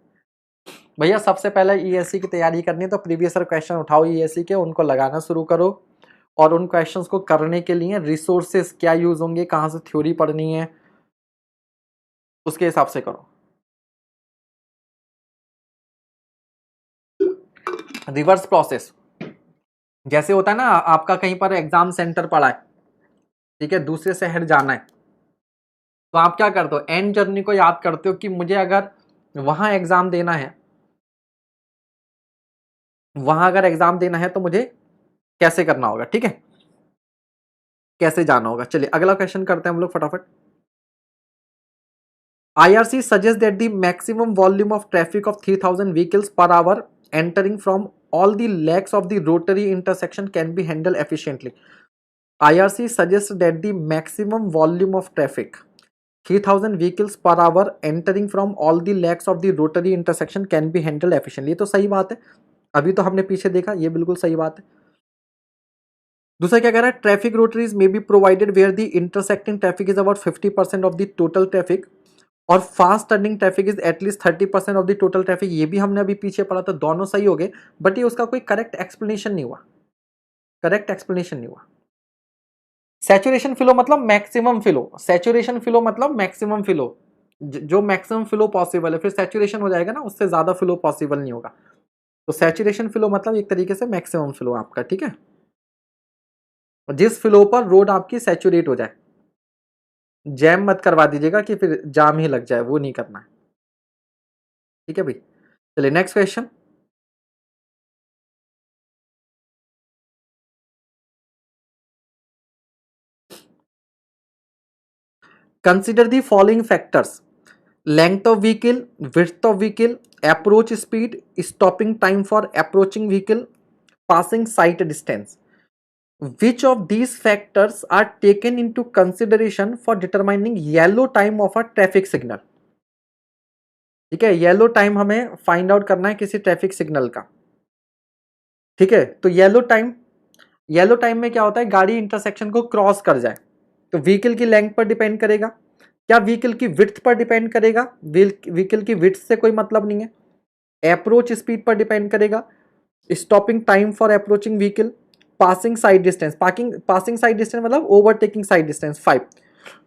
भैया, सबसे पहले ईएससी की तैयारी करनी है तो प्रीवियस ईयर क्वेश्चन उठाओ ईएससी के, उनको लगाना शुरू करो। और उन क्वेश्चंस को करने के लिए रिसोर्सेस क्या यूज होंगे, कहाँ से थ्योरी पढ़नी है, उसके हिसाब से करो। रिवर्स प्रोसेस जैसे होता है ना, आपका कहीं पर एग्जाम सेंटर पड़ा है, ठीक है, दूसरे शहर जाना है, तो आप क्या करते हो, एंड जर्नी को याद करते हो कि मुझे अगर वहां एग्जाम देना है, वहां अगर एग्जाम देना है तो मुझे कैसे करना होगा। ठीक है, कैसे जाना होगा। चलिए अगला क्वेश्चन करते हैं हम लोग फटाफट। IRC suggests that the maximum volume of traffic of 3000 vehicles per hour entering from all the legs of the rotary intersection can be handled efficiently. IRC suggests that the maximum volume of traffic 3000 vehicles per hour entering from all the legs of the rotary intersection can be handled efficiently। ये तो सही बात है, अभी तो हमने पीछे देखा, ये बिल्कुल सही बात है। दूसरा क्या कह रहा है, traffic rotaries may be provided where the intersecting traffic is about 50% of the total traffic और fast turning traffic is at least 30% of the total traffic. ये भी हमने अभी पीछे पढ़ा था, दोनों सही हो गए, बट ये उसका कोई करेक्ट एक्सप्लेनेशन नहीं हुआ, करेक्ट एक्सप्लेनेशन नहीं हुआ। सैचुरेशन फ्लो मतलब मैक्सिमम फ्लो, सैचुरेशन फ्लो मतलब मैक्सिमम फ्लो, जो मैक्सिमम फ्लो पॉसिबल है, फिर सैचुरेशन हो जाएगा ना, उससे ज्यादा फ्लो पॉसिबल नहीं होगा। तो सैचुरेशन फ्लो मतलब एक तरीके से मैक्सिमम फ्लो आपका, ठीक है, जिस फ्लो पर रोड आपकी सैचुरेट हो जाए। जैम मत करवा दीजिएगा कि फिर जाम ही लग जाए, वो नहीं करना है, ठीक है भाई। चलिए next question. Consider the following factors, length of vehicle, width of vehicle, approach speed, stopping time for approaching vehicle, passing sight distance. Which of these factors are taken into consideration for determining yellow time of a traffic signal? ठीक है, yellow time हमें find out करना है किसी traffic signal का, ठीक है। तो येलो टाइम में क्या होता है, गाड़ी इंटरसेक्शन को क्रॉस कर जाए, तो व्हीकल की लेंथ पर डिपेंड करेगा, क्या व्हीकल की विड्थ पर डिपेंड करेगा, व्हीकल की विड्थ से कोई मतलब नहीं है, अप्रोच स्पीड पर डिपेंड करेगा, stopping time for approaching vehicle, passing side distance, passing side distance मतलब ओवरटेकिंग साइड डिस्टेंस 5।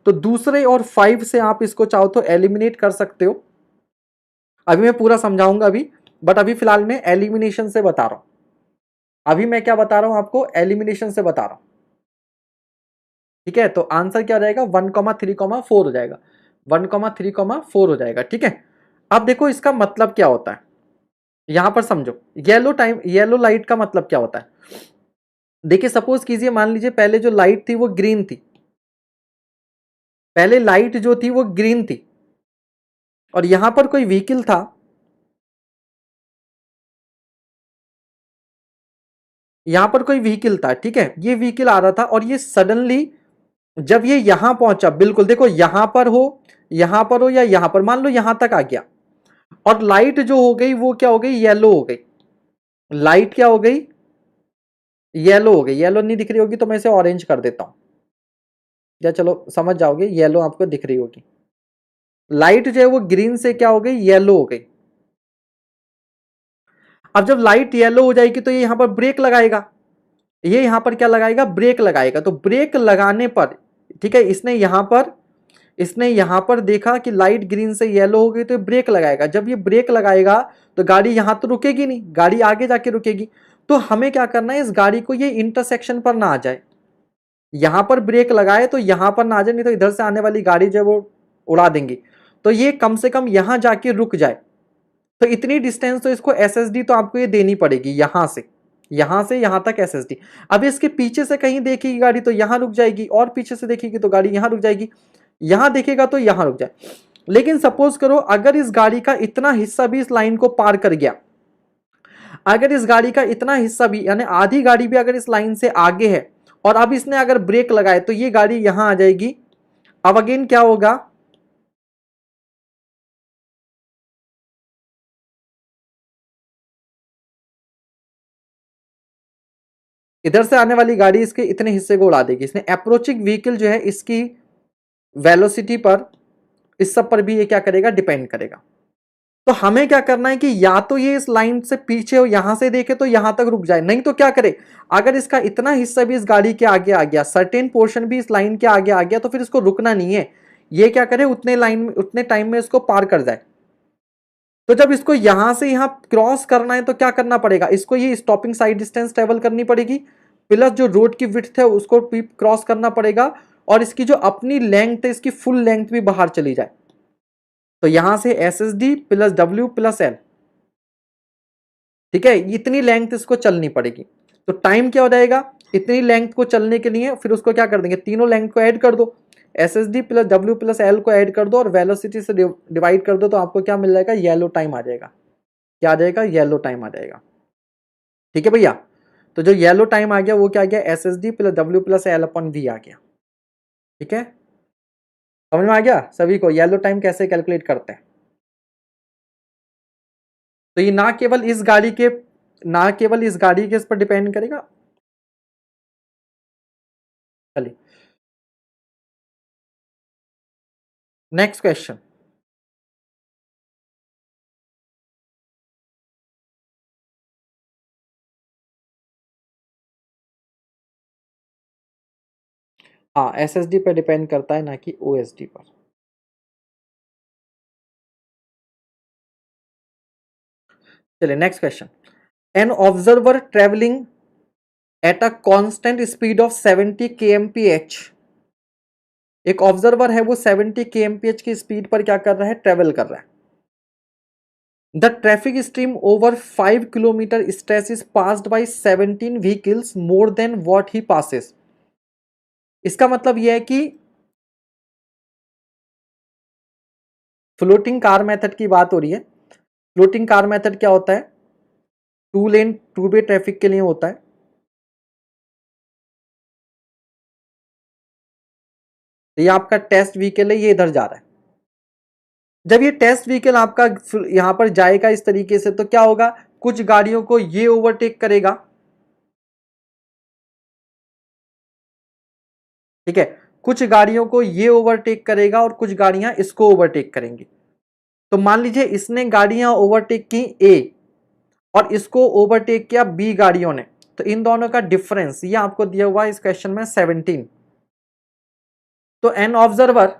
तो दूसरे और 5 से आप इसको चाहो तो एलिमिनेट कर सकते हो, अभी मैं पूरा समझाऊंगा अभी, बट अभी फिलहाल मैं एलिमिनेशन से बता रहा हूं। अभी मैं क्या बता रहा हूं आपको, एलिमिनेशन से बता रहा हूं, ठीक है। तो आंसर क्या रहेगा, 1,3,4 हो जाएगा, 1,3,4 हो जाएगा, ठीक है। अब देखो इसका मतलब क्या होता है, यहां पर समझो, येलो लाइट का मतलब क्या होता है। देखिए सपोज कीजिए, मान लीजिए पहले जो लाइट थी वो ग्रीन थी, पहले लाइट जो थी वो ग्रीन थी, और यहां पर कोई व्हीकल था, यहां पर कोई व्हीकल था, ठीक है, ये व्हीकल आ रहा था और ये सडनली जब ये यहां पहुंचा, बिल्कुल देखो यहां पर हो, यहां पर हो या यहां पर, मान लो यहां तक आ गया, और लाइट जो हो गई वो क्या हो गई, येलो हो गई, लाइट क्या हो गई, येलो हो गई। येलो नहीं दिख रही होगी तो मैं इसे ऑरेंज कर देता हूं, या चलो समझ जाओगे, येलो आपको दिख रही होगी, लाइट जो है वो ग्रीन से क्या हो गई, येलो हो गई। अब जब लाइट येलो हो जाएगी तो ये यहां पर ब्रेक लगाएगा, ये यहां पर क्या लगाएगा, ब्रेक लगाएगा। तो ब्रेक लगाने पर, ठीक है, इसने यहां पर देखा कि लाइट ग्रीन से येलो हो गई तो ब्रेक लगाएगा। जब ये ब्रेक लगाएगा तो गाड़ी यहां तो रुकेगी नहीं, गाड़ी आगे जाके रुकेगी। तो हमें क्या करना है, इस गाड़ी को ये इंटरसेक्शन पर ना आ जाए, यहां पर ब्रेक लगाए तो यहां पर ना आ जाए, नहीं तो इधर से आने वाली गाड़ी जो है वो उड़ा देंगी। तो ये कम से कम यहां जाके रुक जाए, तो इतनी डिस्टेंस तो इसको एसएसडी तो आपको ये देनी पड़ेगी, यहां से यहां तक एसएसडी। अब इसके पीछे से कहीं देखेगी गाड़ी तो यहां रुक जाएगी, और पीछे से देखेगी तो गाड़ी यहां रुक जाएगी, यहां देखेगा तो यहां रुक जाए। लेकिन सपोज करो अगर इस गाड़ी का इतना हिस्सा भी इस लाइन को पार कर गया, अगर इस गाड़ी का इतना हिस्सा भी, यानी आधी गाड़ी भी अगर इस लाइन से आगे है, और अब इसने अगर ब्रेक लगाए तो ये गाड़ी यहां आ जाएगी। अब अगेन क्या होगा, इधर से आने वाली गाड़ी इसके इतने हिस्से को उड़ा देगी। इसने अप्रोचिंग व्हीकल जो है इसकी वेलोसिटी पर, इस सब पर भी ये क्या करेगा, डिपेंड करेगा। तो हमें क्या करना है कि या तो ये इस लाइन से पीछे हो, यहां से देखे तो यहां तक रुक जाए, नहीं तो क्या करे, अगर इसका इतना हिस्सा भी इस गाड़ी के आगे आ गया, सर्टेन पोर्शन भी इस लाइन के आगे आ गया, तो फिर इसको रुकना नहीं है, ये क्या करे, उतने टाइम में इसको पार कर जाए। तो जब इसको यहां से यहां क्रॉस करना है तो क्या करना पड़ेगा, इसको ये स्टॉपिंग साइड डिस्टेंस ट्रेवल करनी पड़ेगी, प्लस जो रोड की विड्थ है उसको भी क्रॉस करना पड़ेगा, और इसकी जो अपनी लेंथ है इसकी फुल लेंथ भी बाहर चली जाए। तो यहां से S S D plus W plus L, ठीक है, इतनी लेंथ इसको चलनी पड़ेगी। तो टाइम क्या हो जाएगा, इतनी लेंथ को चलने के लिए फिर उसको क्या कर देंगे, तीनों लेंथ को ऐड कर दो, SSD plus W plus L को ऐड कर दो और वेलोसिटी से डिवाइड कर दो, तो आपको क्या मिल जाएगा, येलो टाइम आ जाएगा। क्या आ जाएगा, येलो टाइम आ जाएगा। ठीक है भैया, तो जो येलो टाइम आ गया वो क्या आ गया, SSD plus W plus L upon V आ गया। ठीक है, समझ में आ गया सभी को येलो टाइम कैसे कैलकुलेट करते हैं। तो ये ना केवल इस गाड़ी के इस पर डिपेंड करेगा। चलिए नेक्स्ट क्वेश्चन। हाँ, SSD पर डिपेंड करता है, ना कि OSD पर। चलिए next question. An observer travelling at a constant speed of 70 kmph, एक ऑब्जर्वर है वो 70 kmph की स्पीड पर क्या कर रहा है, ट्रेवल कर रहा है। The traffic stream over 5 kilometre stretch is passed by 17 vehicles more than what he passes. इसका मतलब यह है कि फ्लोटिंग कार मेथड की बात हो रही है। फ्लोटिंग कार मेथड क्या होता है, two lane two way traffic के लिए होता है। तो ये आपका टेस्ट व्हीकल है, ये इधर जा रहा है। जब ये टेस्ट व्हीकल आपका यहां पर जाएगा इस तरीके से, तो क्या होगा, कुछ गाड़ियों को ये ओवरटेक करेगा। ठीक है, कुछ गाड़ियों को ये ओवरटेक करेगा और कुछ गाड़ियां इसको ओवरटेक करेंगी। तो मान लीजिए इसने गाड़ियां ओवरटेक की ए और इसको ओवरटेक किया बी गाड़ियों ने, तो इन दोनों का डिफरेंस ये आपको दिया हुआ है इस क्वेश्चन में 17। तो एन ऑब्जर्वर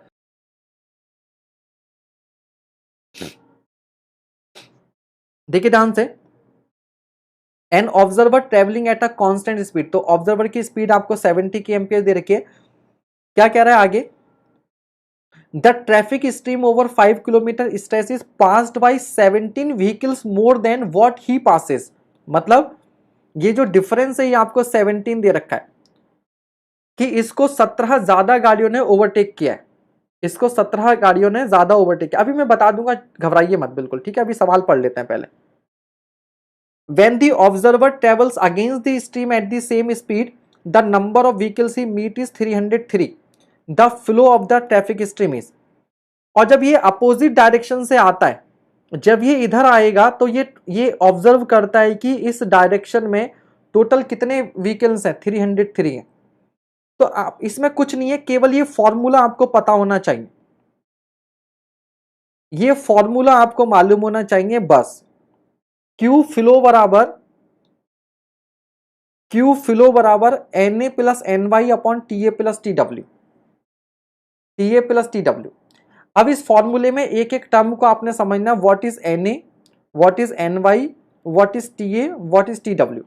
देखिए ध्यान से, an observer travelling at a constant speed, तो ऑब्जर्वर की स्पीड आपको 70 की एम्पियर दे रखी है। क्या कह रहा है आगे, the traffic stream over 5 kilometre stretch is passed by 17 vehicles more than what he passes. मतलब ये जो डिफरेंस है ये आपको 17 दे रखा है कि इसको 17 ज्यादा गाड़ियों ने ओवरटेक किया है, इसको 17 गाड़ियों ने ज्यादा ओवरटेक किया। अभी मैं बता दूंगा, घबराइए मत बिल्कुल। ठीक है, अभी सवाल पढ़ लेते हैं पहले। When the observer travels against the stream at the same speed, the number of vehicles he meet is 303. The flow of the traffic stream is, और जब ये अपोजिट डायरेक्शन से आता है, जब ये इधर आएगा तो ये ऑब्जर्व करता है कि इस डायरेक्शन में टोटल कितने व्हीकल्स हैं, 303 है। तो आप इसमें कुछ नहीं है, केवल ये फॉर्मूला आपको पता होना चाहिए, ये फॉर्मूला आपको मालूम होना चाहिए बस। क्यू फ्लो बराबर Na plus NY upon TA plus TW, TA plus TW। अब इस फॉर्मूले में एक एक टर्म को आपने समझना, what is Na, what is NY, what is TA, what is TW।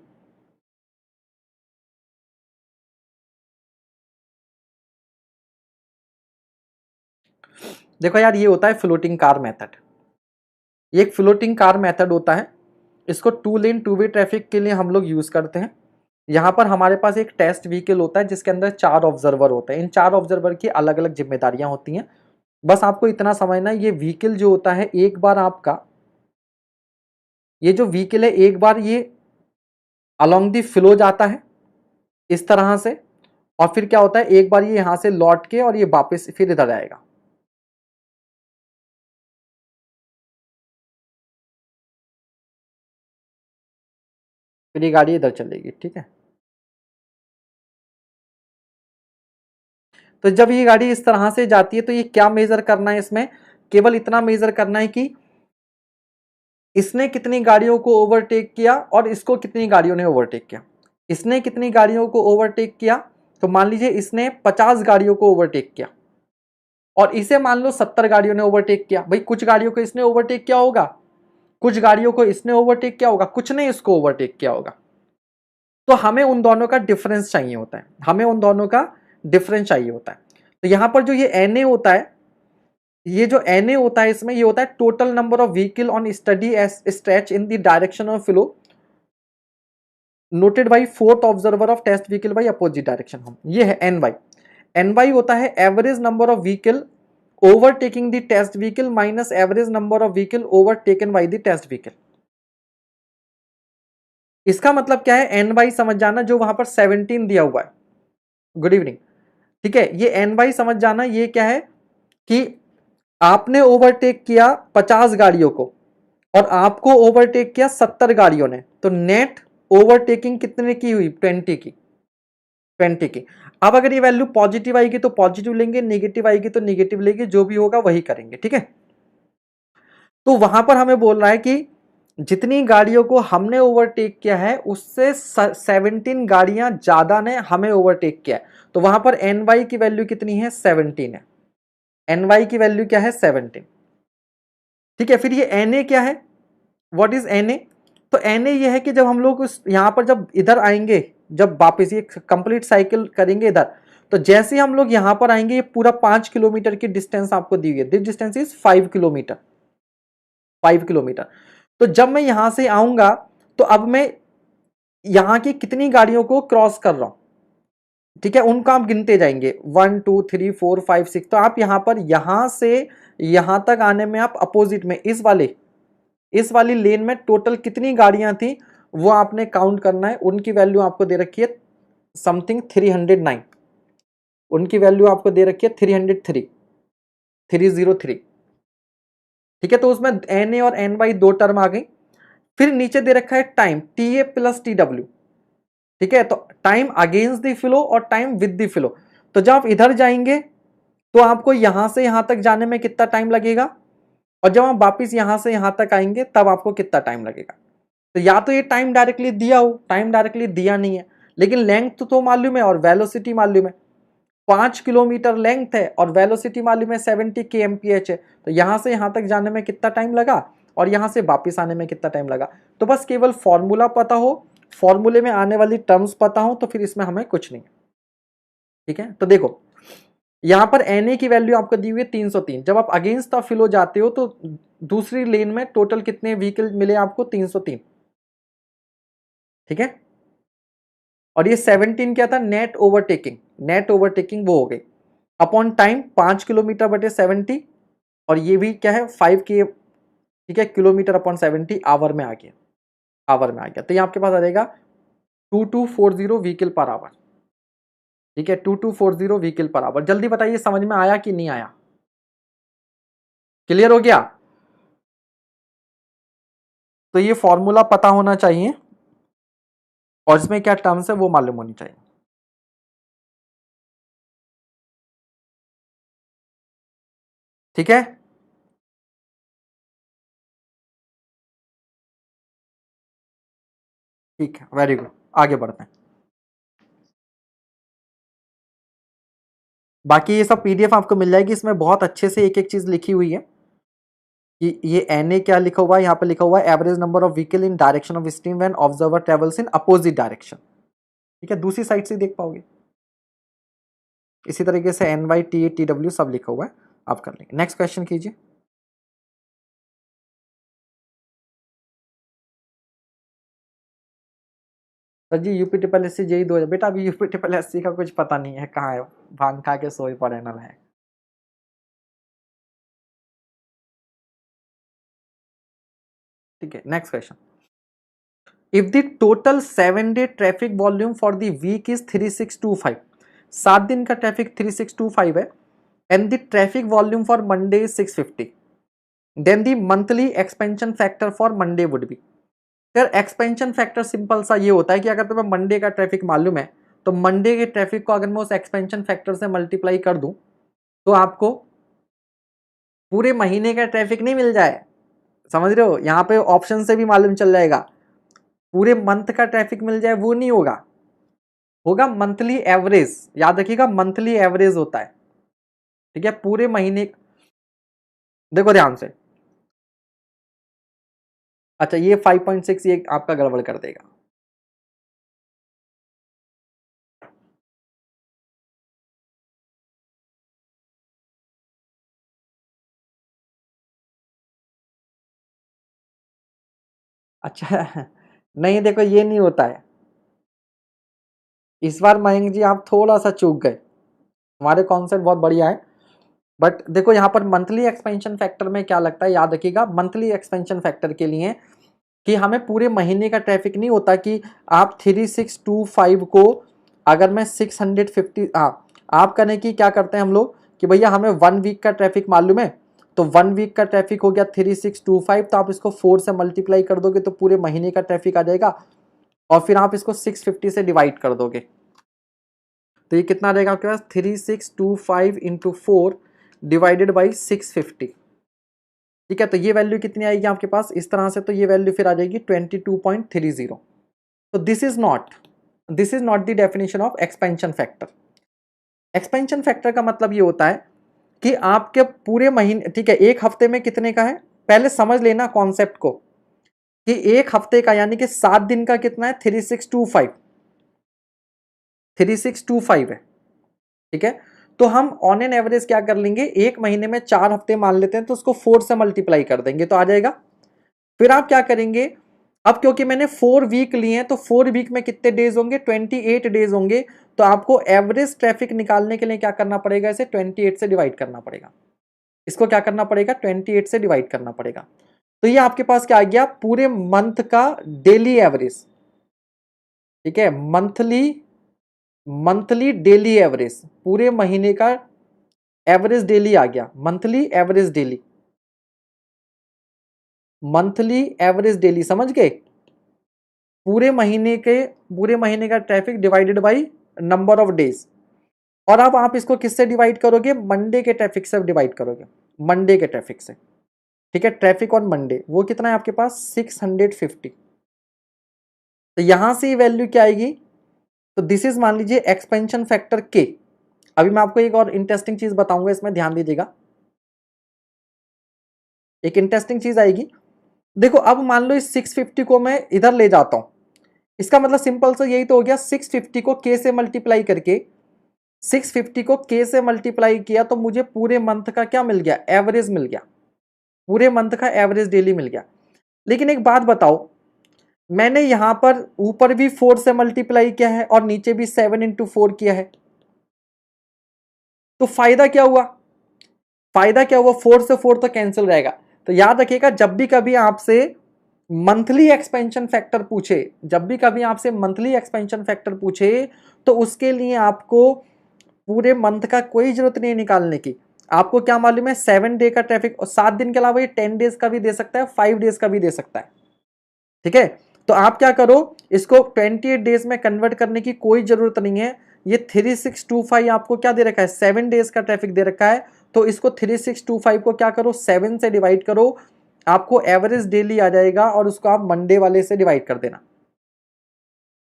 देखो यार, ये होता है फ्लोटिंग कार मेथड। ये एक फ्लोटिंग कार मेथड होता है, इसको to lane two way traffic के लिए हम लोग यूज करते हैं। यहाँ पर हमारे पास एक टेस्ट व्हीकल होता है जिसके अंदर 4 ऑब्जर्वर होते हैं। इन 4 ऑब्जर्वर की अलग अलग जिम्मेदारियां होती हैं। बस आपको इतना समझना, ये व्हीकल जो होता है एक बार आपका, ये जो व्हीकल है एक बार ये अलोंग दी फ्लो जाता है इस तरह से, और फिर क्या होता है, एक बार ये यहां से लौट के और ये वापस फिर इधर आएगा। फिर ये गाड़ी इधर चलेगी। ठीक है, तो जब ये गाड़ी इस तरह से जाती है तो ये क्या मेजर करना है, इसमें केवल इतना मेजर करना है कि इसने कितनी गाड़ियों को ओवरटेक किया और इसको कितनी गाड़ियों ने ओवरटेक किया। इसने कितनी गाड़ियों को ओवरटेक किया, तो मान लीजिए इसने 50 गाड़ियों को ओवरटेक किया और इसे मान लो 70 गाड़ियों ने ओवरटेक किया। भाई कुछ गाड़ियों को इसने ओवरटेक किया होगा, कुछ गाड़ियों को इसने ओवरटेक किया होगा, कुछ ने इसको ओवरटेक किया होगा। तो हमें उन दोनों का डिफरेंस चाहिए होता है, हमें उन दोनों का डिफरेंस चाहिए होता है। तो यहां पर जो ये Na होता है, ये जो Na होता है इसमें ये होता है total number of vehicle on study stretch in the direction of flow. Noted by fourth observer of test vehicle by opposite direction home, ये है एन वाई। एन वाई होता है average number of vehicle overtaking the test vehicle minus average number of vehicle overtaken by the test vehicle. इसका मतलब क्या है, n Y समझ जाना, जो वहां पर 17 दिया हुआ है, गुड इवनिंग, ठीक है, ये एन वाई समझ जाना, ये क्या है कि आपने ओवरटेक किया 50 गाड़ियों को और आपको ओवरटेक किया 70 गाड़ियों ने, तो नेट ओवरटेकिंग कितने की हुई, 20 की, 20 की। अब अगर ये वैल्यू पॉजिटिव आएगी तो पॉजिटिव लेंगे, नेगेटिव आएगी तो नेगेटिव लेंगे, जो भी होगा वही करेंगे, ठीक है। तो वहां पर हमें बोल रहा है कि जितनी गाड़ियों को हमने ओवरटेक किया है उससे 17 गाड़ियां ज्यादा ने हमें ओवरटेक किया है, तो वहां पर एन वाई की वैल्यू कितनी है, 17 है। एन वाई की वैल्यू क्या है, 17, ठीक है। फिर ये एन ए क्या है, व्हाट इज एन ए, तो एन ए ये है कि जब हम लोग उस यहां पर जब इधर आएंगे, जब वापस ये कंप्लीट साइकिल करेंगे इधर, तो जैसे हम लोग यहां पर आएंगे, ये पूरा 5 किलोमीटर की डिस्टेंस आपको दी हुई है, this distance is 5 kilometre, 5 kilometre. तो जब मैं यहां से आऊंगा तो अब मैं यहां की कितनी गाड़ियों को क्रॉस कर रहा हूं, ठीक है, उनको आप गिनते जाएंगे, 1 2 3 4 5 6। तो आप यहां पर यहां से यहां तक आने में आप अपोजिट में इस वाली लेन में टोटल कितनी गाड़ियां थी वो आपने काउंट करना है। उनकी वैल्यू आपको दे रखी है समथिंग 309, उनकी वैल्यू आपको दे रखी है 303, 303, ठीक है। तो उसमें एन ए और एन वाई दो टर्म आ गई। फिर नीचे दे रखा है time, T A plus T W, ठीक है। तो टाइम अगेंस्ट द फ्लो और टाइम विद द फ्लो। तो जब आप इधर जाएंगे तो आपको यहां से यहां तक जाने में कितना टाइम लगेगा, और जब आप वापिस यहां से यहां तक आएंगे तब आपको कितना टाइम लगेगा। तो या तो ये टाइम डायरेक्टली दिया हो, टाइम डायरेक्टली दिया नहीं है, लेकिन लेंथ तो मालूम है और वेलोसिटी मालूम है। 5 किलोमीटर लेंथ है और वेलोसिटी मालूम है 70 के एमपीएच है, तो यहां से यहां तक जाने में कितना टाइम लगा और यहां से वापिस आने में कितना टाइम लगा। तो बस केवल फॉर्मूला पता हो, फॉर्मूले में आने वाली टर्म्स पता हो, तो फिर इसमें हमें कुछ नहीं, ठीक है। तो देखो यहां पर एन ए की वैल्यू आपको दी हुई है 303। जब आप अगेंस्ट द फ्लो जाते हो तो दूसरी लेन में टोटल कितने व्हीकल मिले आपको, 303, ठीक है। और ये 17 क्या था, नेट ओवरटेकिंग, नेट ओवरटेकिंग वो हो गई अपॉन टाइम, 5 किलोमीटर बटे 70, और ये भी क्या है 5 के, ठीक है, किलोमीटर अपॉन 70 आवर में आ गया, आवर में आ गया। तो ये आपके पास आ जाएगा 2240 व्हीकल पर आवर, ठीक है, 2240 व्हीकल पर आवर। जल्दी बताइए समझ में आया कि नहीं आया, क्लियर हो गया। तो ये फॉर्मूला पता होना चाहिए और इसमें क्या टर्म्स है वो मालूम होनी चाहिए, ठीक है। ठीक है, वेरी गुड, आगे बढ़ते हैं। बाकी ये सब पीडीएफ आपको मिल जाएगी, इसमें बहुत अच्छे से एक एक चीज लिखी हुई है कि ये एन ए क्या लिखा हुआ है, यहाँ पे लिखा हुआ है average number of vehicle in direction of stream when observer travels in opposite direction, ठीक है, दूसरी साइड से देख पाओगे। इसी तरीके से N Y T A T W सब लिखा हुआ है, आप कर लेंगे। नेक्स्ट क्वेश्चन कीजिए। Sir ji UP triple S C JE 2000, बेटा अभी यूपी ट्रिपल एस सी का कुछ पता नहीं है, कहाँ है, भांग खा के सोए पड़े ना है। ठीक है, next question. If the total 7 day traffic volume for the week is 3625, 7 दिन का ट्रैफिक 3625 है, and the traffic volume for Monday is 650, then the monthly expansion factor for Monday would be. यार एक्सपेंशन फैक्टर सिंपल सा ये होता है कि अगर तुम्हें मंडे का ट्रैफिक मालूम है तो मंडे के ट्रैफिक को अगर मैं उस एक्सपेंशन फैक्टर से मल्टीप्लाई कर दूं तो आपको पूरे महीने का ट्रैफिक नहीं मिल जाए, समझ रहे हो, यहाँ पे ऑप्शन से भी मालूम चल जाएगा। पूरे मंथ का ट्रैफिक मिल जाए वो नहीं होगा, होगा मंथली एवरेज, याद रखिएगा मंथली एवरेज होता है, ठीक है, पूरे महीने। देखो ध्यान से, अच्छा ये 5.6 ये आपका गड़बड़ कर देगा। अच्छा नहीं देखो ये नहीं होता है, इस बार मयंक जी आप थोड़ा सा चूक गए, हमारे कॉन्सेप्ट बहुत बढ़िया है, बट देखो यहाँ पर मंथली एक्सपेंशन फैक्टर में क्या लगता है, याद रखिएगा मंथली एक्सपेंशन फैक्टर के लिए कि हमें पूरे महीने का ट्रैफिक नहीं होता कि आप 3625 को अगर मैं 650, हाँ आप करने की क्या करते हैं हम लोग कि भैया हमें 1 वीक का ट्रैफिक मालूम है, तो 1 वीक का ट्रैफिक हो गया 3625, तो आप इसको 4 से मल्टीप्लाई कर दोगे तो पूरे महीने का ट्रैफिक आ जाएगा, और फिर आप इसको 650 से डिवाइड कर दोगे, तो ये कितना रहेगा आपके पास 3625 इंटू 4 डिवाइडेड बाई 650। ठीक है, तो ये वैल्यू कितनी आएगी आपके पास इस तरह से, तो ये वैल्यू फिर आ जाएगी 22.30। तो this is not the definition of expansion factor. Expansion factor का मतलब ये होता है कि आपके पूरे महीने, ठीक है, एक हफ्ते में कितने का है, पहले समझ लेना कॉन्सेप्ट को कि एक हफ्ते का यानी कि 7 दिन का कितना है 3625 है। ठीक है, तो हम ऑन एन एवरेज क्या कर लेंगे, एक महीने में 4 हफ्ते मान लेते हैं तो उसको 4 से मल्टीप्लाई कर देंगे तो आ जाएगा। फिर आप क्या करेंगे, अब क्योंकि मैंने 4 वीक लिए हैं तो 4 वीक में कितने डेज होंगे, 28 डेज होंगे, तो आपको एवरेज ट्रैफिक निकालने के लिए क्या करना पड़ेगा, इसे 28 से डिवाइड करना पड़ेगा, इसको क्या करना पड़ेगा 28 से डिवाइड करना पड़ेगा। तो ये आपके पास क्या आ गया, पूरे मंथ का डेली एवरेज। ठीक है, मंथली डेली एवरेज, पूरे महीने का एवरेज डेली आ गया, monthly average daily, monthly average daily, समझ गए, पूरे महीने का traffic divided by number of days. और अब आप इसको किससे डिवाइड करोगे, मंडे के ट्रैफिक से डिवाइड करोगे, मंडे के ट्रैफिक से। ठीक है, ट्रैफिक ऑन मंडे वो कितना है आपके पास 650। तो यहां से वैल्यू क्या आएगी, तो दिस इज मान लीजिए एक्सपेंशन फैक्टर के। अभी मैं आपको एक और इंटरेस्टिंग चीज बताऊंगा, इसमें ध्यान दीजिएगा, एक इंटरेस्टिंग चीज आएगी। देखो अब मान लो इस 650 को मैं इधर ले जाता हूं, इसका मतलब सिंपल सा यही तो हो गया, 650 को के से मल्टीप्लाई करके, 650 को के से मल्टीप्लाई किया तो मुझे पूरे मंथ का क्या मिल गया, एवरेज मिल गया, पूरे मंथ का एवरेज डेली मिल गया। लेकिन एक बात बताओ, मैंने यहां पर ऊपर भी 4 से मल्टीप्लाई किया है और नीचे भी 7 इंटू 4 किया है, तो फायदा क्या हुआ, फायदा क्या हुआ, 4 से 4 तो कैंसिल रहेगा। तो याद रखिएगा जब भी कभी आपसे मंथली एक्सपेंशन फैक्टर पूछे, जब भी कभी आपसे मंथली एक्सपेंशन फैक्टर पूछे, तो उसके लिए आपको पूरे मंथ का कोई जरूरत नहीं निकालने की। आपको क्या मालूम है 7 डे का ट्रैफिक, और 7 दिन के अलावा ये 10 डेज का भी दे सकता है, 5 डेज का भी दे सकता है। ठीक है, तो आप क्या करो, इसको 28 डेज में कन्वर्ट करने की कोई जरूरत नहीं है। ये 3625 आपको क्या दे रखा है, 7 डेज का ट्रैफिक दे रखा है, तो इसको 3625 को क्या करो 7 से डिवाइड करो, आपको एवरेज डेली आ जाएगा, और उसको आप मंडे वाले से डिवाइड कर देना,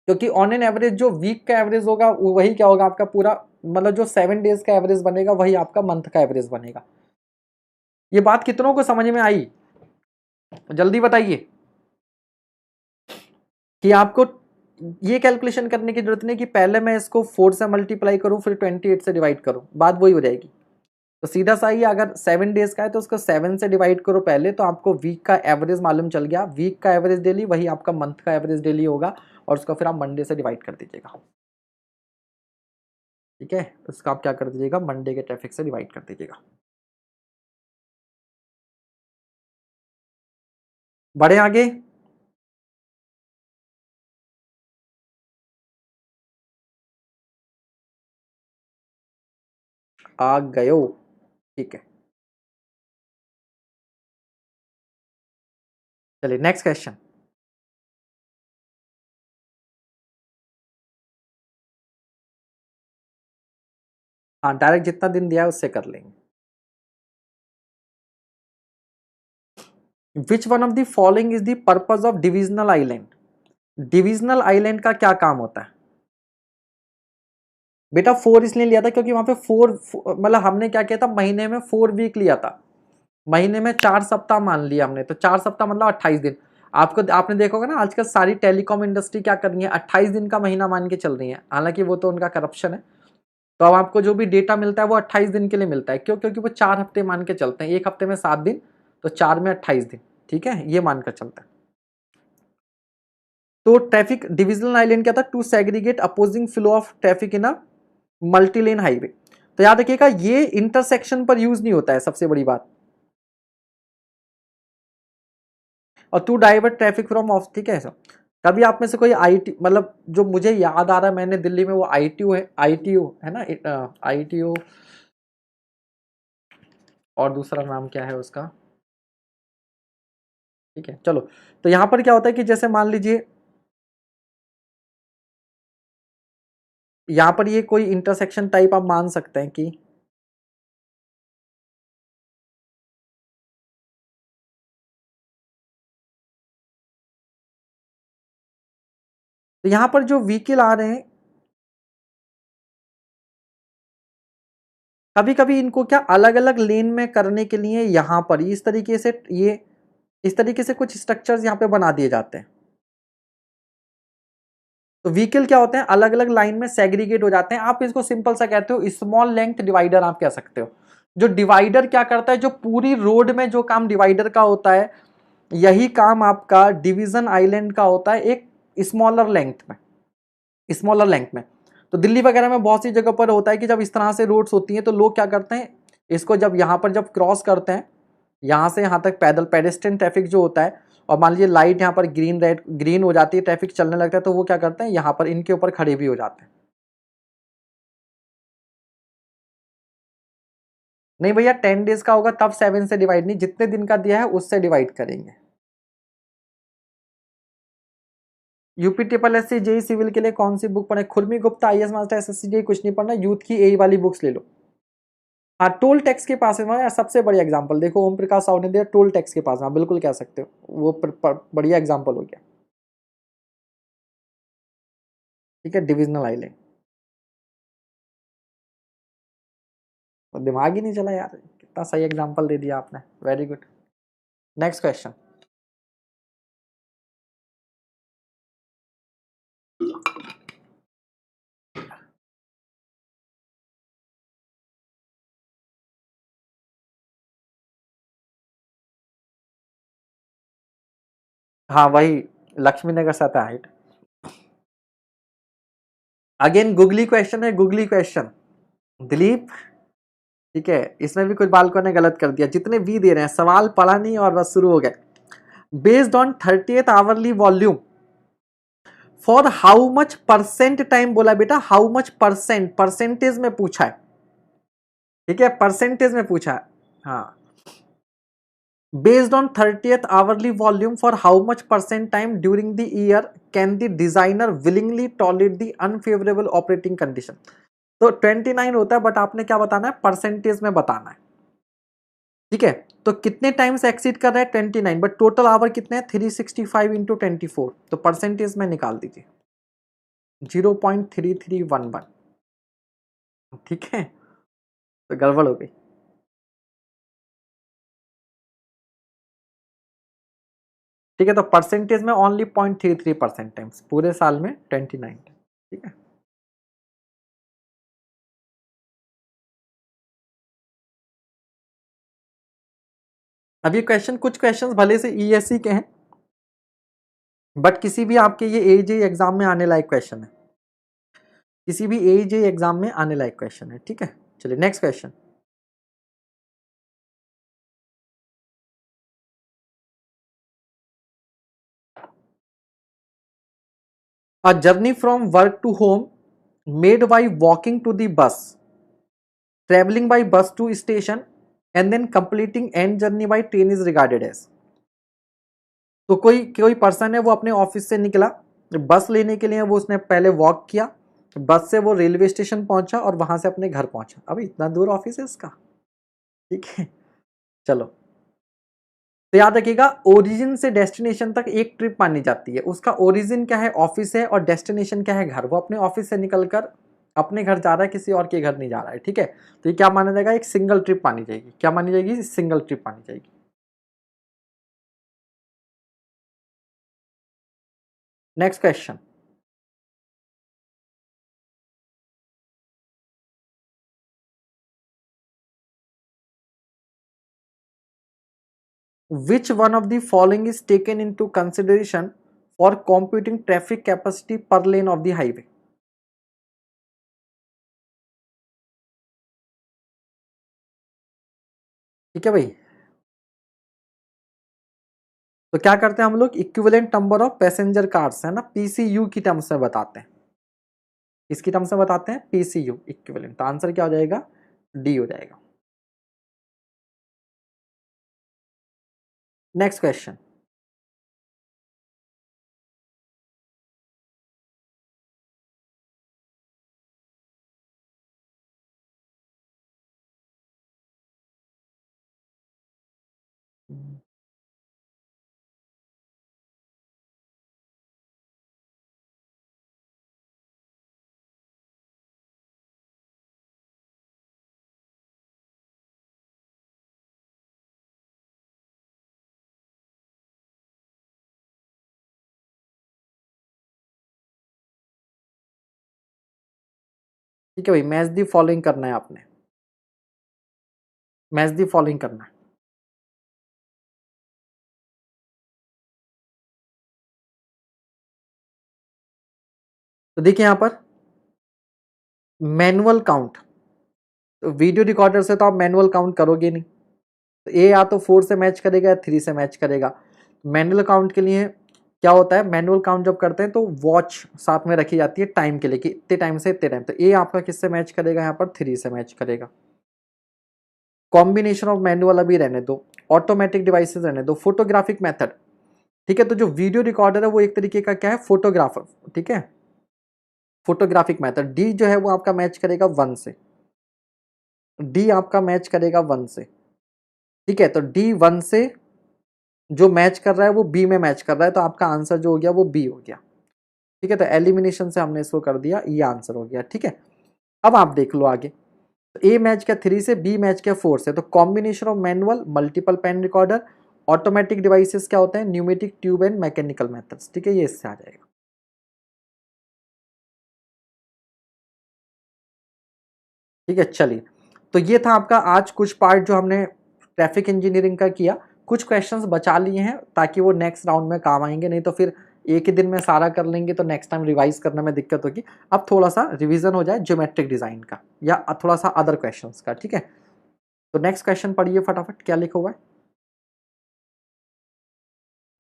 क्योंकि ऑन एन एवरेज जो वीक का एवरेज होगा वही क्या होगा आपका पूरा, मतलब जो 7 डेज का एवरेज बनेगा वही आपका मंथ का एवरेज बनेगा। ये बात कितनों को समझ में आई, जल्दी बताइए, कि आपको ये कैलकुलेशन करने की जरूरत नहीं कि पहले मैं इसको 4 से मल्टीप्लाई करूं फिर 28 से डिवाइड करूं, बात वही हो जाएगी। तो सीधा सा ही अगर 7 डेज का है तो उसको 7 से डिवाइड करो पहले, तो आपको वीक का एवरेज मालूम चल गया, वीक का एवरेज डेली वही आपका मंथ का एवरेज डेली होगा, और उसको फिर आप मंडे से डिवाइड कर दीजिएगा। ठीक है, उसका आप क्या कर दीजिएगा, मंडे के ट्रैफिक से डिवाइड कर दीजिएगा। बढ़े आगे, आ गए हो, ठीक है, चलिए नेक्स्ट क्वेश्चन। हाँ डायरेक्ट जितना दिन दिया है उससे कर लेंगे। विच one of the following is the purpose of divisional island, divisional island का क्या काम होता है। बेटा 4 इसलिए लिया था क्योंकि वहां पे 4, मतलब हमने क्या किया था, महीने में 4 वीक लिया था, महीने में 4 सप्ताह मान लिया हमने, तो 4 सप्ताह मतलब 28 दिन। आपको आपने देखा होगा ना आजकल सारी टेलीकॉम इंडस्ट्री क्या कर रही है, 28 दिन का महीना मान के चल रही है, हालांकि वो तो उनका करप्शन है। तो अब आपको जो भी डेटा मिलता है वो 28 दिन के लिए मिलता है, क्यों, क्योंकि वो 4 हफ्ते मान के चलते हैं, एक हफ्ते में 7 दिन, तो 4 में 28 दिन। ठीक है, ये मानकर चलता है। तो ट्रैफिक डिविजनल आइलैंड क्या था, to segregate opposing flow of traffic in a multi lane highway. तो याद रखिएगा ये इंटरसेक्शन पर यूज नहीं होता है, सबसे बड़ी बात। और to divert traffic from off, ठीक है। कभी आप में से कोई आईटी, मतलब जो मुझे याद आ रहा है मैंने दिल्ली में वो आईटीओ है, आईटीओ है ना, आईटीओ, और दूसरा नाम क्या है उसका, ठीक है चलो। तो यहां पर क्या होता है कि जैसे मान लीजिए यहां पर ये कोई इंटरसेक्शन टाइप आप मान सकते हैं कि तो यहां पर जो व्हीकल आ रहे हैं कभी कभी इनको क्या अलग अलग लेन में करने के लिए यहां पर इस तरीके से ये इस तरीके से कुछ स्ट्रक्चर्स यहां पे बना दिए जाते हैं। तो व्हीकल क्या होते हैं अलग अलग लाइन में सेग्रीगेट हो जाते हैं। आप इसको सिंपल सा कहते हो स्मॉल लेंथ डिवाइडर आप कह सकते हो। जो डिवाइडर क्या करता है, जो पूरी रोड में जो काम डिवाइडर का होता है यही काम आपका डिवीजन आइलैंड का होता है एक स्मॉलर लेंथ में, स्मॉलर लेंथ में। तो दिल्ली वगैरह में बहुत सी जगह पर होता है कि जब इस तरह से रोड्स होती हैं तो लोग क्या करते हैं इसको जब यहाँ पर जब क्रॉस करते हैं यहाँ से यहाँ तक पैदल पेडेस्ट्रियन ट्रैफिक जो होता है और मान लीजिए लाइट यहाँ पर ग्रीन रेड ग्रीन हो जाती है ट्रैफिक चलने लगता है तो वो क्या करते हैं यहाँ पर इनके ऊपर खड़े भी हो जाते हैं। नहीं भैया 10 डेज का होगा तब 7 से डिवाइड नहीं, जितने दिन का दिया है उससे डिवाइड करेंगे। UP triple S C JE civil के लिए कौन सी बुक पढ़े, Khurmi Gupta IAS master SSC JE कुछ नहीं पढ़ना, यूथ की यही वाली बुक्स ले लो। हाँ टोल टैक्स के पास है यार सबसे बढ़िया एग्जांपल देखो ओम प्रकाश साहू ने दिया टोल टैक्स के पास, हाँ बिल्कुल कह सकते हो वो बढ़िया एग्जांपल हो गया। ठीक है डिविजनल आइलैंड, तो दिमाग ही नहीं चला यार, कितना सही एग्जांपल दे दिया आपने, वेरी गुड। Next question. हाँ वही लक्ष्मी नगर सता हाइट, अगेन गूगली क्वेश्चन है, गूगली क्वेश्चन दिलीप। ठीक है इसमें भी कुछ बालकों ने गलत कर दिया, जितने भी दे रहे हैं सवाल पढ़ा नहीं और बस शुरू हो गए। Based on 30th hourly volume for how much percent time, बोला बेटा हाउ मच परसेंट, परसेंटेज में पूछा है। ठीक है परसेंटेज में पूछा है। हाँ based on 30th hourly volume for how much percent time during the year can the designer willingly tolerate the unfavorable operating condition। तो 29 होता है बट आपने क्या बताना है परसेंटेज में बताना है। ठीक है तो कितने टाइम से एक्सीड कर रहा है 29 बट टोटल आवर कितने हैं 365 इंटू 24, तो परसेंटेज में निकाल दीजिए 0.3311। ठीक है तो गड़बड़ हो गई। ठीक है तो परसेंटेज में ओनली 0.33% टाइम्स पूरे साल में 29। ठीक है अब ये क्वेश्चन कुछ क्वेश्चंस भले से ईएससी के हैं बट किसी भी आपके ये एजे एग्जाम में आने लायक क्वेश्चन है, किसी भी एजे एग्जाम में आने लायक क्वेश्चन है। ठीक है चलिए next question. A journey from work to home made by walking to the bus, travelling by bus to station and then completing and journey by train is regarded as. तो कोई कोई person है वो अपने ऑफिस से निकला, बस लेने के लिए वो उसने पहले वॉक किया, बस से वो रेलवे स्टेशन पहुंचा और वहां से अपने घर पहुंचा। अभी इतना दूर ऑफिस है इसका। ठीक है चलो तो याद रखिएगा ओरिजिन से डेस्टिनेशन तक एक ट्रिप मानी जाती है, उसका ओरिजिन क्या है ऑफिस है और डेस्टिनेशन क्या है घर, वो अपने ऑफिस से निकलकर अपने घर जा रहा है किसी और के घर नहीं जा रहा है। ठीक है तो ये क्या माना जाएगा एक सिंगल ट्रिप मानी जाएगी, क्या मानी जाएगी सिंगल ट्रिप मानी जाएगी। Next question. Which one of the following is taken into consideration for computing traffic capacity पर लेन ऑफ द हाईवे। ठीक है भाई, तो क्या करते हैं हम लोग, equivalent number of passenger cars है ना, पीसीयू की टर्म्स में बताते हैं। इसकी टर्म्स में बताते हैं पीसीयू इक्विवेलेंट। तो आंसर क्या हो जाएगा, डी हो जाएगा। नेक्स्ट क्वेश्चन, ठीक है भाई, मैच दी फॉलोइंग करना है आपने, मैच दी फॉलोइंग करना है। तो देखिए यहां पर मैनुअल काउंट, तो वीडियो रिकॉर्डर से तो आप मैनुअल काउंट करोगे नहीं, तो ए या तो 4 से मैच करेगा या 3 से मैच करेगा। मैनुअल काउंट के लिए क्या होता है, मैनुअल काउंट जब करते हैं तो वॉच साथ में रखी जाती है टाइम के लिए कि इतने टाइम से इतने टाइम, तो ए आपका किससे मैच करेगा, यहाँ पर 3 से मैच करेगा। कॉम्बिनेशन ऑफ मैनुअल अभी रहने दो, ऑटोमेटिक डिवाइसेस रहने दो, फोटोग्राफिक मेथड। ठीक है, तो जो वीडियो रिकॉर्डर है वो एक तरीके का क्या है, फोटोग्राफर। ठीक है, फोटोग्राफिक मेथड, डी जो है वो आपका मैच करेगा 1 से, डी आपका मैच करेगा 1 से। ठीक है, तो डी 1 से जो मैच कर रहा है वो बी में मैच कर रहा है, तो आपका आंसर जो हो गया वो बी हो गया। ठीक है, तो एलिमिनेशन से हमने इसको कर दिया, ये आंसर हो गया। ठीक है, अब आप देख लो आगे, तो ए मैच क्या 3 से, बी मैच क्या 4 से, तो combination of manual, multiple pen recorder, automatic devices क्या होते हैं, pneumatic, tube and mechanical methods. ठीक है, ये इससे आ जाएगा। ठीक है, चलिए, तो ये था आपका आज कुछ पार्ट जो हमने ट्रैफिक इंजीनियरिंग का किया। कुछ क्वेश्चंस बचा लिए हैं ताकि वो नेक्स्ट राउंड में काम आएंगे, नहीं तो फिर एक ही दिन में सारा कर लेंगे तो नेक्स्ट टाइम रिवाइज करने में दिक्कत होगी। अब थोड़ा सा रिवीजन हो जाए ज्योमेट्रिक डिजाइन का या थोड़ा सा अदर क्वेश्चंस का। ठीक है, तो नेक्स्ट क्वेश्चन पढ़िए फटाफट, क्या लिखा हुआ है।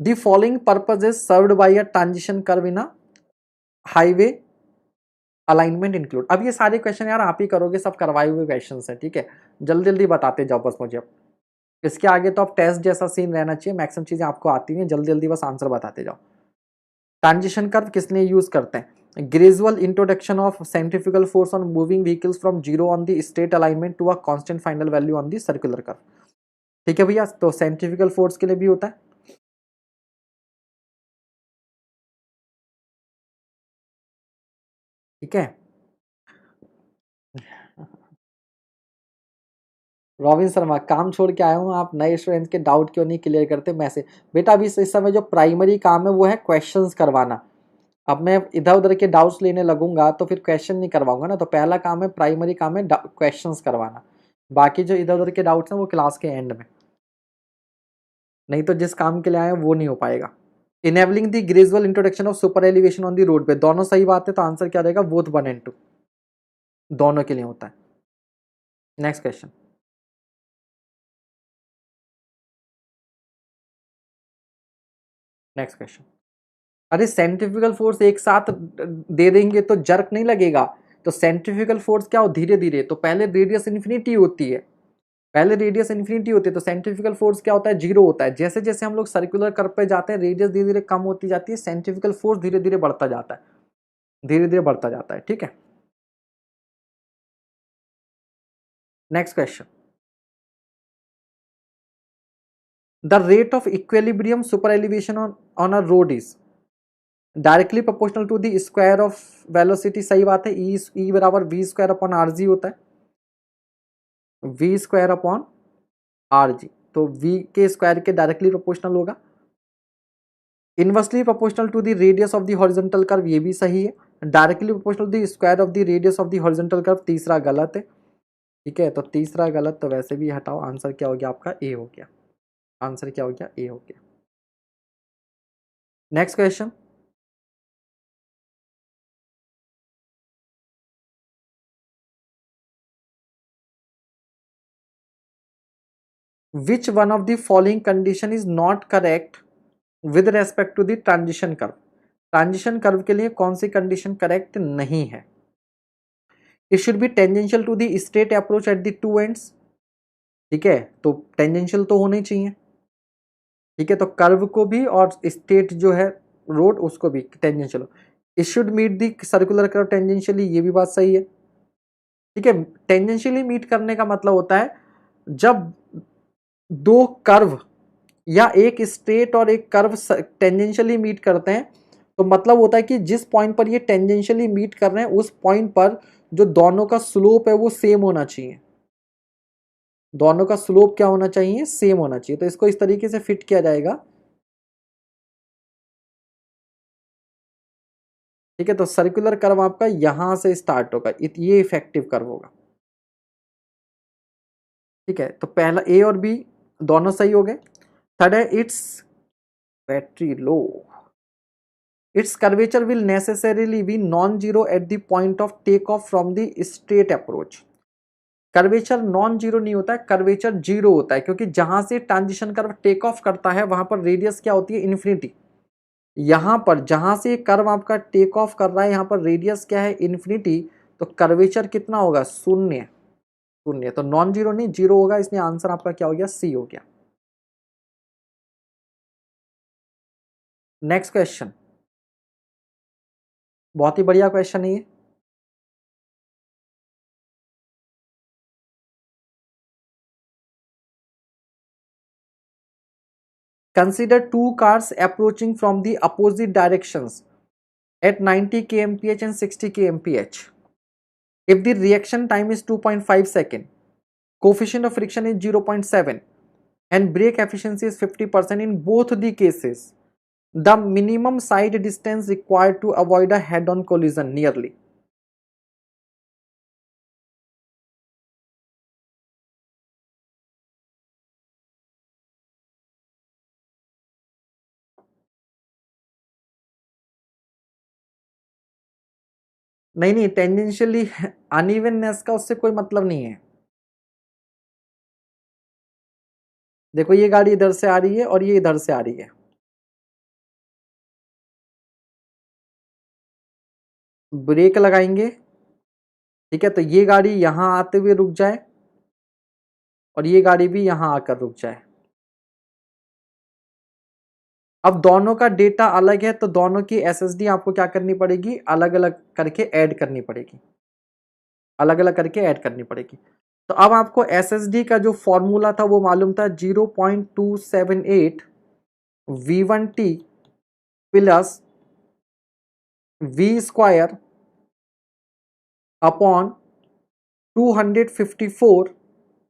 The following purpose is served by a transition curve in a highway alignment include. अब ये सारे क्वेश्चन यार आप ही करोगे, सब करवाए हुए क्वेश्चन है। ठीक है, जल्दी जल्दी बताते जाओ बस मुझे। अब इसके आगे तो अब टेस्ट जैसा सीन रहना चाहिए, मैक्सिमम चीजें आपको आती हैं, जल्दी जल्दी बस आंसर बताते जाओ। ट्रांजिशन कर्व किस लिए यूज करते हैं, gradual introduction of centrifugal force on moving vehicles from zero on the straight alignment to a constant final value on the circular curve. ठीक है भैया, तो सेंट्रीफ्यूगल फोर्स के लिए भी होता है। ठीक है, रॉबिन शर्मा, काम छोड़ के आया हूँ, आप नए स्टूडेंट के डाउट क्यों नहीं क्लियर करते मैसेज। बेटा अभी इस समय जो प्राइमरी काम है वो है क्वेश्चंस करवाना। अब मैं इधर उधर के डाउट्स लेने लगूंगा तो फिर क्वेश्चन नहीं करवाऊंगा ना, तो पहला काम है, प्राइमरी काम है क्वेश्चंस करवाना। बाकी जो इधर उधर के डाउट्स हैं वो क्लास के एंड में, नहीं तो जिस काम के लिए आए वो नहीं हो पाएगा। Enabling the gradual introduction of super elevation on the road पे, दोनों सही बात है, तो आंसर क्या रहेगा, बोथ 1 and 2 दोनों के लिए होता है। Next question, next question. अरे सेंट्रीफ्यूगल फोर्स एक साथ दे देंगे तो जर्क नहीं लगेगा, तो सेंट्रीफ्यूगल फोर्स क्या हो, धीरे धीरे, तो पहले रेडियस इन्फिनिटी होती है, पहले रेडियस इन्फिनिटी होती है, तो सेंट्रीफ्यूगल फोर्स क्या होता है, जीरो होता है। जैसे जैसे हम लोग सर्कुलर कर्व पे जाते हैं रेडियस धीरे धीरे कम होती जाती है, सेंट्रीफ्यूगल फोर्स धीरे धीरे बढ़ता जाता है, धीरे धीरे बढ़ता जाता है। ठीक है, next question. The rate of equilibrium super elevation on a road is directly proportional to the square of velocity. सही बात है, ई बराबर v square upon r g होता है, v square upon r g, तो वी के square के directly proportional होगा। Inversely proportional to the radius of the horizontal curve, ये भी सही है। Directly proportional to the square of the radius of the horizontal curve, तीसरा गलत है। ठीक है, तो तीसरा गलत, तो वैसे भी हटाओ, आंसर क्या हो गया आपका, ए हो गया। आंसर क्या हो गया, ए हो गया। Next question, which one of the following condition is not correct with respect to the transition curve. Transition curve के लिए कौन सी कंडीशन करेक्ट नहीं है? It should be tangential to the straight approach at the two ends. ठीक है, तो tangential तो होने चाहिए। ठीक है, तो कर्व को भी और स्ट्रेट जो है रोड उसको भी टेंजेंशियल हो। It should meet the circular curve tangentially, ये भी बात सही है। ठीक है, टेंजेंशियली मीट करने का मतलब होता है जब दो कर्व या एक स्ट्रेट और एक कर्व टेंजेंशियली मीट करते हैं, तो मतलब होता है कि जिस पॉइंट पर ये टेंजेंशियली मीट कर रहे हैं उस पॉइंट पर जो दोनों का स्लोप है वो सेम होना चाहिए। दोनों का स्लोप क्या होना चाहिए? सेम होना चाहिए। तो इसको इस तरीके से फिट किया जाएगा। ठीक है, तो सर्कुलर कर्व आपका यहां से स्टार्ट होगा, ये इफेक्टिव कर्व होगा। ठीक है, तो पहला ए और बी दोनों सही हो गए। थर्ड है its battery low, its curvature will necessarily be non zero at the point of take off from the straight approach. Curvature non zero नहीं होता है, कर्वेचर जीरो होता है, क्योंकि जहां से ट्रांजिशन कर्व टेक ऑफ करता है वहां पर रेडियस क्या होती है? इन्फिनिटी। यहां पर जहां से कर्व आपका टेक ऑफ कर रहा है, यहां पर रेडियस क्या है? इन्फिनिटी। तो कर्वेचर कितना होगा? शून्य। शून्य, तो नॉन जीरो नहीं जीरो होगा, इसलिए आंसर आपका क्या हो गया? सी हो गया। नेक्स्ट क्वेश्चन, बहुत ही बढ़िया क्वेश्चन है ये। Consider two cars approaching from the opposite directions at 90 kmph and 60 kmph. If the reaction time is 2.5 second, coefficient of friction is 0.7 and brake efficiency is 50% in both the cases, the minimum side distance required to avoid a head-on collision nearly. नहीं नहीं, tangentially unevenness का उससे कोई मतलब नहीं है। देखो ये गाड़ी इधर से आ रही है और ये इधर से आ रही है, ब्रेक लगाएंगे। ठीक है, तो ये गाड़ी यहां आते हुए रुक जाए और ये गाड़ी भी यहां आकर रुक जाए। अब दोनों का डेटा अलग है, तो दोनों की एसएसडी आपको क्या करनी पड़ेगी? अलग अलग करके ऐड करनी पड़ेगी, अलग अलग करके ऐड करनी पड़ेगी। तो अब आपको एसएसडी का जो फॉर्मूला था वो मालूम था, 0.278 V1T plus V square upon 254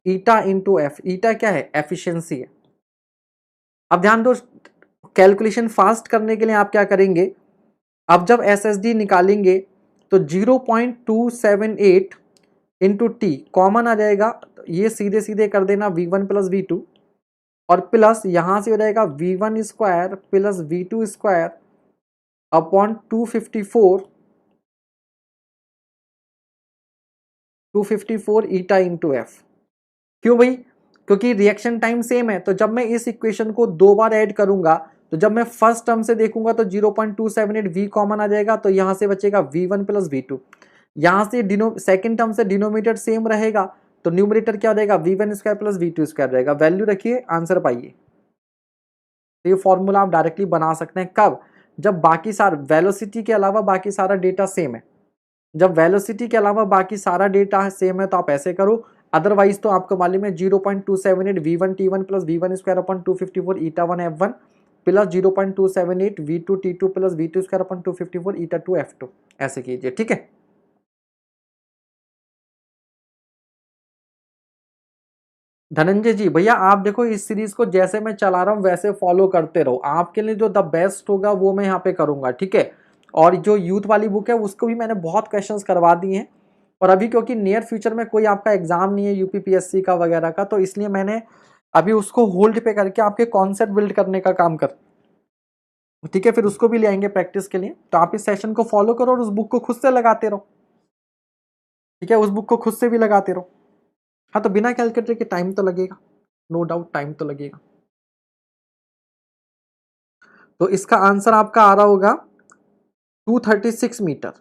eta into F. Eta क्या है? एफिशिएंसी है। अब ध्यान दो, कैलकुलेशन फास्ट करने के लिए आप क्या करेंगे? अब जब एसएसडी निकालेंगे तो 0.278 इंटू टी कॉमन आ जाएगा, तो ये सीधे सीधे कर देना V1 प्लस V2 और प्लस यहां से हो जाएगा V1 square plus V2 square upon 254 eta into F. क्यों भाई? क्योंकि रिएक्शन टाइम सेम है, तो जब मैं इस इक्वेशन को दो बार ऐड करूंगा तो जब मैं फर्स्ट टर्म से देखूंगा तो 0.278 V कॉमन आ जाएगा, तो यहां से बचेगा V1 प्लस V2। यहां से सेकंड टर्म से डिनोमिनेटर सेम रहेगा, तो न्यूमरेटर क्या हो जाएगा? V1 square plus V2 square रहेगा। वैल्यू रखिए, आंसर पाइए। तो ये फॉर्मूला आप डायरेक्टली बना सकते हैं। कब? जब बाकी सारा वेलोसिटी के अलावा बाकी सारा डेटा सेम है। जब वेलोसिटी के अलावा बाकी सारा डेटा सेम है तो आप ऐसे करो, अदरवाइज तो आपको मालूम है 0.278 V1T1 plus V1 square upon 254 ईटा 1 F1 plus 0.278 V2T2 plus V2 square upon 254 ईटा 2 F2। ऐसे कीजिए, ठीक है। धनंजय जी भैया आप देखो इस सीरीज को जैसे मैं चला रहा हूँ वैसे फॉलो करते रहो, आपके लिए जो द बेस्ट होगा वो मैं यहाँ पे करूंगा, ठीक है। और जो यूथ वाली बुक है उसको भी मैंने बहुत क्वेश्चंस करवा दिए हैं, और अभी क्योंकि नियर फ्यूचर में कोई आपका एग्जाम नहीं है यूपीपीएससी का वगैरह का, तो इसलिए मैंने अभी उसको होल्ड पे करके आपके कॉन्सेप्ट बिल्ड करने का काम कर, ठीक है। फिर उसको भी ले आएंगे प्रैक्टिस के लिए, तो आप इस सेशन को फॉलो करो और उस बुक को खुद से लगाते रहो, ठीक है। उस बुक को खुद से भी लगाते रहो। हाँ, तो बिना कैलकुलेटर के टाइम तो लगेगा। नो डाउट टाइम तो लगेगा। तो इसका आंसर आपका आ रहा होगा 236 मीटर,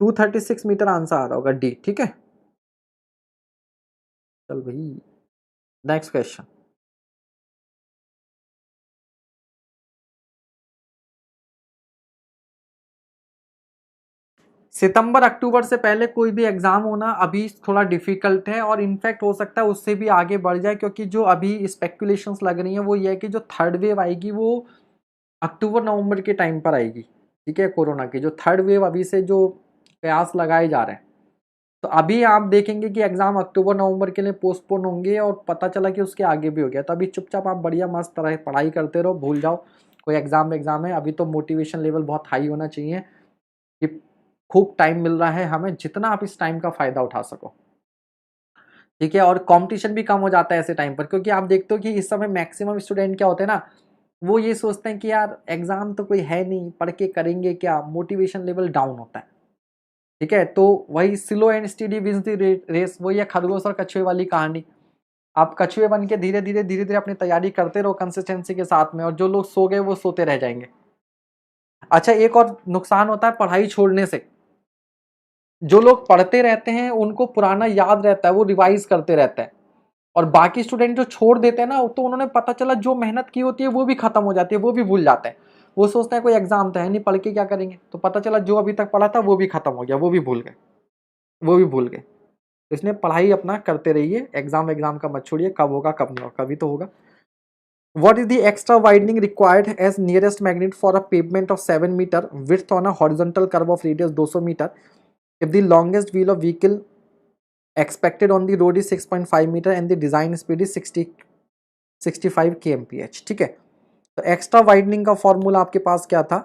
236 मीटर आंसर आ रहा होगा डी। ठीक है, चल भाई नेक्स्ट क्वेश्चन। सितंबर अक्टूबर से पहले कोई भी एग्जाम होना अभी थोड़ा डिफिकल्ट है, और इनफैक्ट हो सकता है उससे भी आगे बढ़ जाए, क्योंकि जो अभी स्पेकुलेशंस लग रही हैं वो ये है कि जो थर्ड वेव आएगी वो अक्टूबर नवंबर के टाइम पर आएगी। ठीक है, कोरोना की जो थर्ड वेव अभी से जो प्रयास लगाए जा रहे हैं, तो अभी आप देखेंगे कि एग्जाम अक्टूबर नवंबर के लिए पोस्टपोन होंगे, और पता चला कि उसके आगे भी हो गया। तो अभी चुपचाप आप बढ़िया मस्त तरह पढ़ाई करते रहो, भूल जाओ कोई एग्जाम है। अभी तो मोटिवेशन लेवल बहुत हाई होना चाहिए कि खूब टाइम मिल रहा है हमें, जितना आप इस टाइम का फायदा उठा सको। ठीक है, और कंपटीशन भी कम हो जाता है ऐसे टाइम पर, क्योंकि आप देखते हो कि इस समय मैक्सिमम स्टूडेंट क्या होते हैं ना, वो ये सोचते हैं कि यार एग्जाम तो कोई है नहीं, पढ़ के करेंगे क्या, मोटिवेशन लेवल डाउन होता है। ठीक है, तो वही slow and steady wins the race, वही है खरगोश और कछुए वाली कहानी। आप कछुए बन के धीरे धीरे अपनी तैयारी करते रहो कंसिस्टेंसी के साथ में, और जो लोग सो गए वो सोते रह जाएंगे। अच्छा, एक और नुकसान होता है पढ़ाई छोड़ने से। जो लोग पढ़ते रहते हैं उनको पुराना याद रहता है, वो रिवाइज करते रहते हैं, और बाकी स्टूडेंट जो छोड़ देते हैं ना, तो उन्होंने पता चला जो मेहनत की होती है वो भी खत्म हो जाती है, वो भी भूल जाते हैं। वो सोचते हैं कोई एग्जाम तो है नहीं, पढ़ के क्या करेंगे, तो पता चला जो अभी तक पढ़ा था वो भी खत्म हो गया, वो भी भूल गए, वो भी भूल गए। तो इसलिए पढ़ाई अपना करते रहिए, एग्जाम का मत छोड़िए, कब होगा कब नहीं होगा, कभी तो होगा। What is the extra widening required as nearest magnet for a pavement of 7 meter width on a horizontal curve of radius 200 meter if the longest wheel of vehicle expected on the road is 6.5 meter and the design speed is 65 kmph? ठीक है, तो extra widening का formula आपके पास क्या था,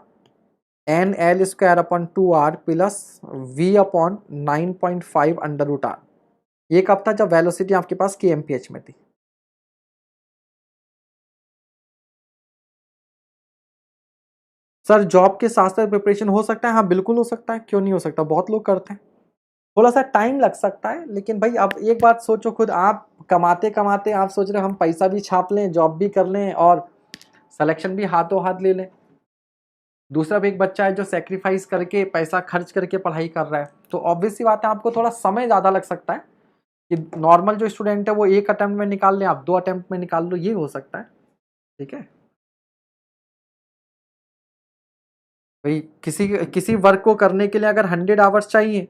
n L square upon 2r plus v upon 9.5 under root r. ये कब था, जब वेलोसिटी आपके पास kmph में थी। सर जॉब के साथ साथ प्रिपरेशन हो सकता है, हाँ बिल्कुल हो सकता है, क्यों नहीं हो सकता, बहुत लोग करते हैं। थोड़ा सा टाइम लग सकता है, लेकिन भाई अब एक बात सोचो खुद, आप कमाते कमाते आप सोच रहे हो हम पैसा भी छाप लें, जॉब भी कर लें, और सिलेक्शन भी हाथों हाथ ले लें। दूसरा भी एक बच्चा है जो सेक्रीफाइस करके पैसा खर्च करके पढ़ाई कर रहा है, तो ऑब्वियस सी बात है आपको थोड़ा समय ज़्यादा लग सकता है कि नॉर्मल जो स्टूडेंट है वो एक अटेम्प्ट में निकाल लें, आप 2 अटेम्प्ट में निकाल लो, ये हो सकता है। ठीक है भाई, किसी किसी वर्क को करने के लिए अगर 100 आवर्स चाहिए,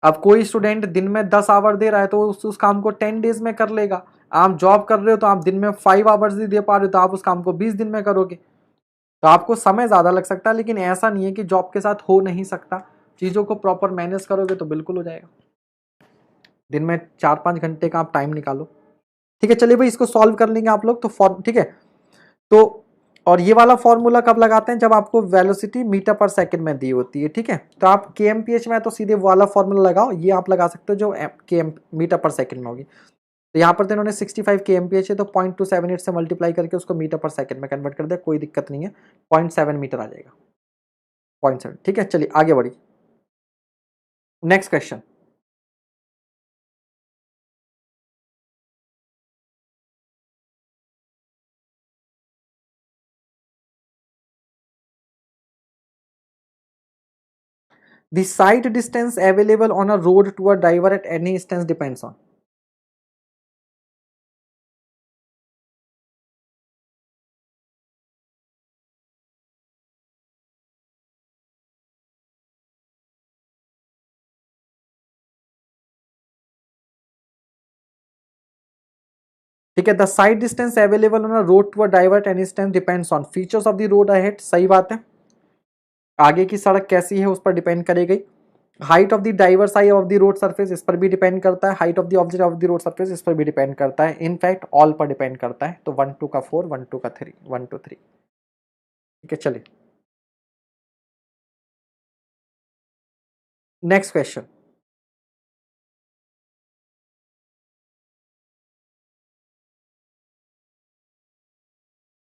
अब कोई स्टूडेंट दिन में 10 आवर दे रहा है तो उस काम को 10 डेज में कर लेगा। आप जॉब कर रहे हो तो आप दिन में 5 आवर्स ही दे पा रहे हो, तो आप उस काम को 20 दिन में करोगे। तो आपको समय ज़्यादा लग सकता है, लेकिन ऐसा नहीं है कि जॉब के साथ हो नहीं सकता। चीज़ों को प्रॉपर मैनेज करोगे तो बिल्कुल हो जाएगा। दिन में 4-5 घंटे का आप टाइम निकालो। ठीक है, चलिए भाई इसको सॉल्व कर लेंगे आप लोग, तो फॉर्म ठीक है। तो और ये वाला फॉर्मूला कब लगाते हैं, जब आपको वेलोसिटी मीटर पर सेकंड में दी होती है। ठीक है, तो आप kmph में तो सीधे वाला फॉर्मूला लगाओ, ये आप लगा सकते हो जो km मीटर पर सेकंड में होगी। तो यहाँ पर तो इन्होंने 65 kmph है, तो 0.278 से मल्टीप्लाई करके उसको मीटर पर सेकंड में कन्वर्ट कर दिया, कोई दिक्कत नहीं है, 0.7 मीटर आ जाएगा, 0.7। ठीक है, चलिए आगे बढ़िए, next question. The sight distance available on a road to a driver at any distance depends on। ठीक है, the sight distance available on a road to a driver at any distance depends on features of the road ahead. सही बात है, आगे की सड़क कैसी है उस पर डिपेंड करेगी। Height of the driver side of the road surface, इस पर भी डिपेंड करता है। Height of the object of the road surface, इस पर भी डिपेंड करता है। इनफैक्ट ऑल पर डिपेंड करता है। तो 1 2 का 4, 1 2 का 3, 1 2 3। ठीक है, चलिए next question.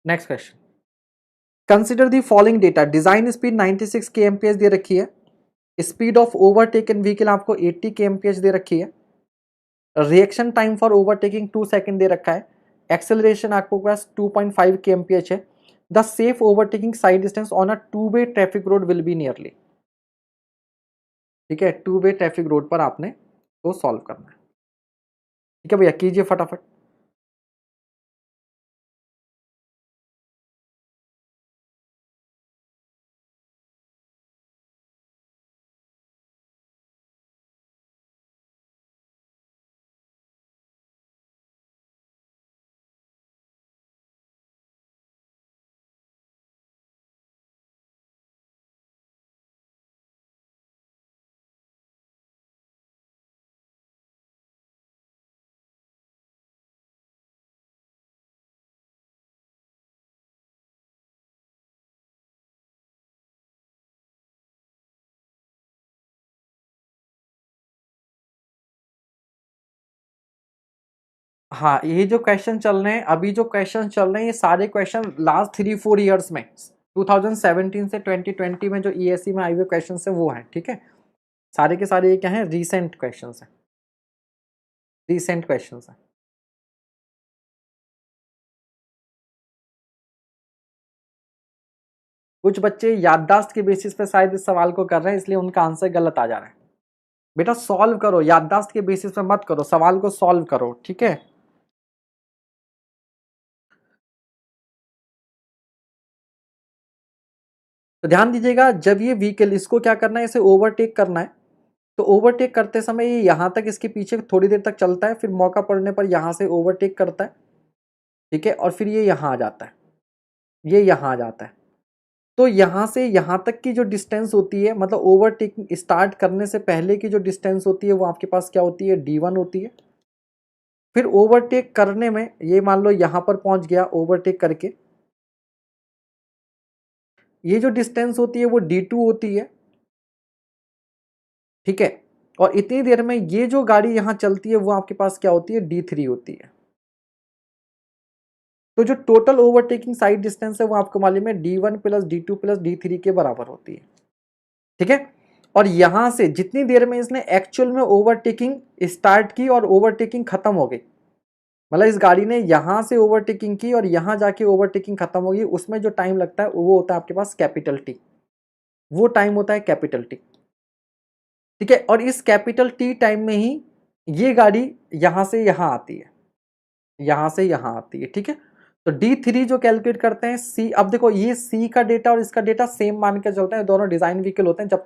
Next question, consider the following data. Design speed 96 kmph दे रखी है, स्पीड ऑफ ओवरटेकन व्हीकल आपको 80 kmph दे रखी है, reaction time for overtaking 2 second दे रखा है, एक्सेलरेशन आपको पास 2.5 kmph है, the safe overtaking side distance on a two way traffic road will be nearly. ठीक है, टू वे ट्रैफिक रोड पर आपने वो सॉल्व करना है। ठीक है भैया, कीजिए फटाफट। हाँ, ये जो क्वेश्चन चल रहे हैं, अभी जो क्वेश्चन चल रहे हैं, ये सारे क्वेश्चन लास्ट 3-4 ईयर्स में 2017 से 2020 में जो ईएससी में आए हुए क्वेश्चन है वो हैं। ठीक है, सारे के सारे ये क्या है, रीसेंट क्वेश्चन है, रीसेंट क्वेश्चन है। कुछ बच्चे याददाश्त के बेसिस पे शायद इस सवाल को कर रहे हैं, इसलिए उनका आंसर गलत आ जा रहा है। बेटा सॉल्व करो, याददाश्त के बेसिस पे मत करो, सवाल को सॉल्व करो। ठीक है, तो ध्यान दीजिएगा, जब ये व्हीकल, इसको क्या करना है, इसे ओवरटेक करना है, तो ओवरटेक करते समय ये यहाँ तक इसके पीछे थोड़ी देर तक चलता है, फिर मौका पड़ने पर यहाँ से ओवरटेक करता है। ठीक है, और फिर ये यहाँ आ जाता है, ये यहाँ आ जाता है। तो यहाँ से यहाँ तक की जो डिस्टेंस होती है, मतलब ओवरटेकिंग स्टार्ट करने से पहले की जो डिस्टेंस होती है वो आपके पास क्या होती है, D1 होती है। फिर ओवरटेक करने में ये मान लो यहाँ पर पहुंच गया ओवरटेक करके, ये जो डिस्टेंस होती है वो D2 होती है। ठीक है, और इतनी देर में ये जो गाड़ी यहाँ चलती है वो आपके पास क्या होती है, D3 होती है। तो जो टोटल ओवरटेकिंग साइड डिस्टेंस है वो आपको मालूम है D1 plus D2 plus D3 के बराबर होती है। ठीक है, और यहां से जितनी देर में इसने एक्चुअल में ओवरटेकिंग स्टार्ट की और ओवरटेकिंग खत्म हो गई, मतलब इस गाड़ी ने यहां से ओवरटेकिंग की और यहां जाके ओवरटेकिंग खत्म हो गई, उसमें जो टाइम लगता है वो होता है आपके पास कैपिटल टी, वो टाइम होता है कैपिटल टी। ठीक है, और इस कैपिटल टी टाइम में ही ये गाड़ी यहां से यहां आती है, यहां से यहां आती है। ठीक है, तो D3 जो कैलकुलेट करते हैं C, अब देखो ये C का डेटा और इसका डेटा सेम मान के चलते हैं, दोनों डिजाइन व्हीकल होते हैं जब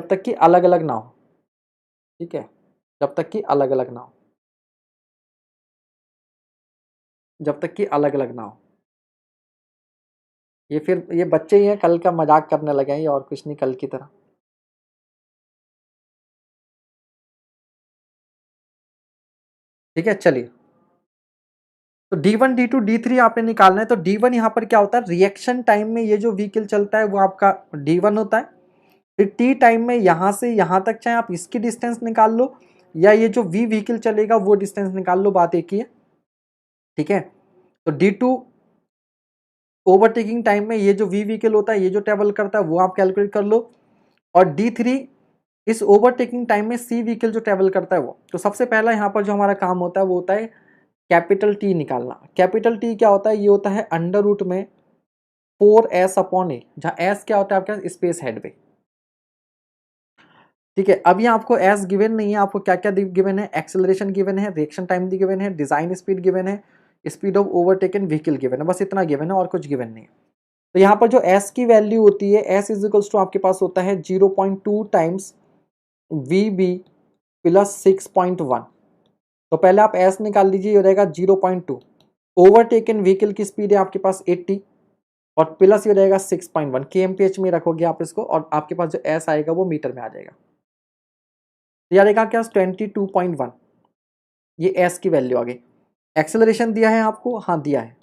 तक कि अलग अलग ना हो। ठीक है, जब तक कि अलग अलग ना हो, जब तक कि अलग अलग ना हो। ये फिर ये बच्चे ही हैं, कल का मजाक करने लगे हैं ये, और कुछ नहीं, कल की तरह। ठीक है, चलिए, तो D1 D2 D3 आपने निकालना है। तो D1 यहाँ पर क्या होता है, रिएक्शन टाइम में ये जो व्हीकल चलता है वो आपका D1 होता है। फिर टी टाइम में यहाँ से यहाँ तक, चाहे आप इसकी डिस्टेंस निकाल लो या ये जो V व्हीकल चलेगा वो डिस्टेंस निकाल लो, बात एक ही है। ठीक है, तो D2 ओवरटेकिंग टाइम में ये जो V व्हीकल होता है, ये जो ट्रेवल करता है वो आप कैलकुलेट कर लो, और D3 इस ओवरटेकिंग टाइम में C व्हीकल जो ट्रेवल करता है वो। तो सबसे पहला यहाँ पर जो हमारा काम होता है वो होता है कैपिटल T निकालना। कैपिटल T क्या होता है, ये होता है अंडर रूट में 4s अपॉन ए, जहाँ s क्या होता है आपके पास, स्पेस हेडवे। ठीक है, अभी आपको एस गिवन नहीं है, आपको क्या क्या गिवन है, एक्सेलरेशन गिवन है, रिएक्शन टाइम गिवन है, डिजाइन स्पीड गिवन है, speed of overtaken vehicle given है, बस इतना गिवन है और कुछ गिवन नहीं है। तो यहाँ पर जो एस की वैल्यू होती है, एस इज इक्वल्स टू आपके पास होता है 0.2 टाइम्स वी बी प्लस 6.1। तो पहले आप एस निकाल लीजिए, हो जाएगा 0.2, ओवरटेकन व्हीकल की स्पीड है आपके पास 80, और प्लस ये रहेगा 6.1 kmph में रखोगे आप इसको, और आपके पास जो एस आएगा वो मीटर में आ जाएगा। यार देखा क्या, 22.1, ये एस की वैल्यू आ गई। एक्सेलरेशन दिया है आपको, हाँ दिया है,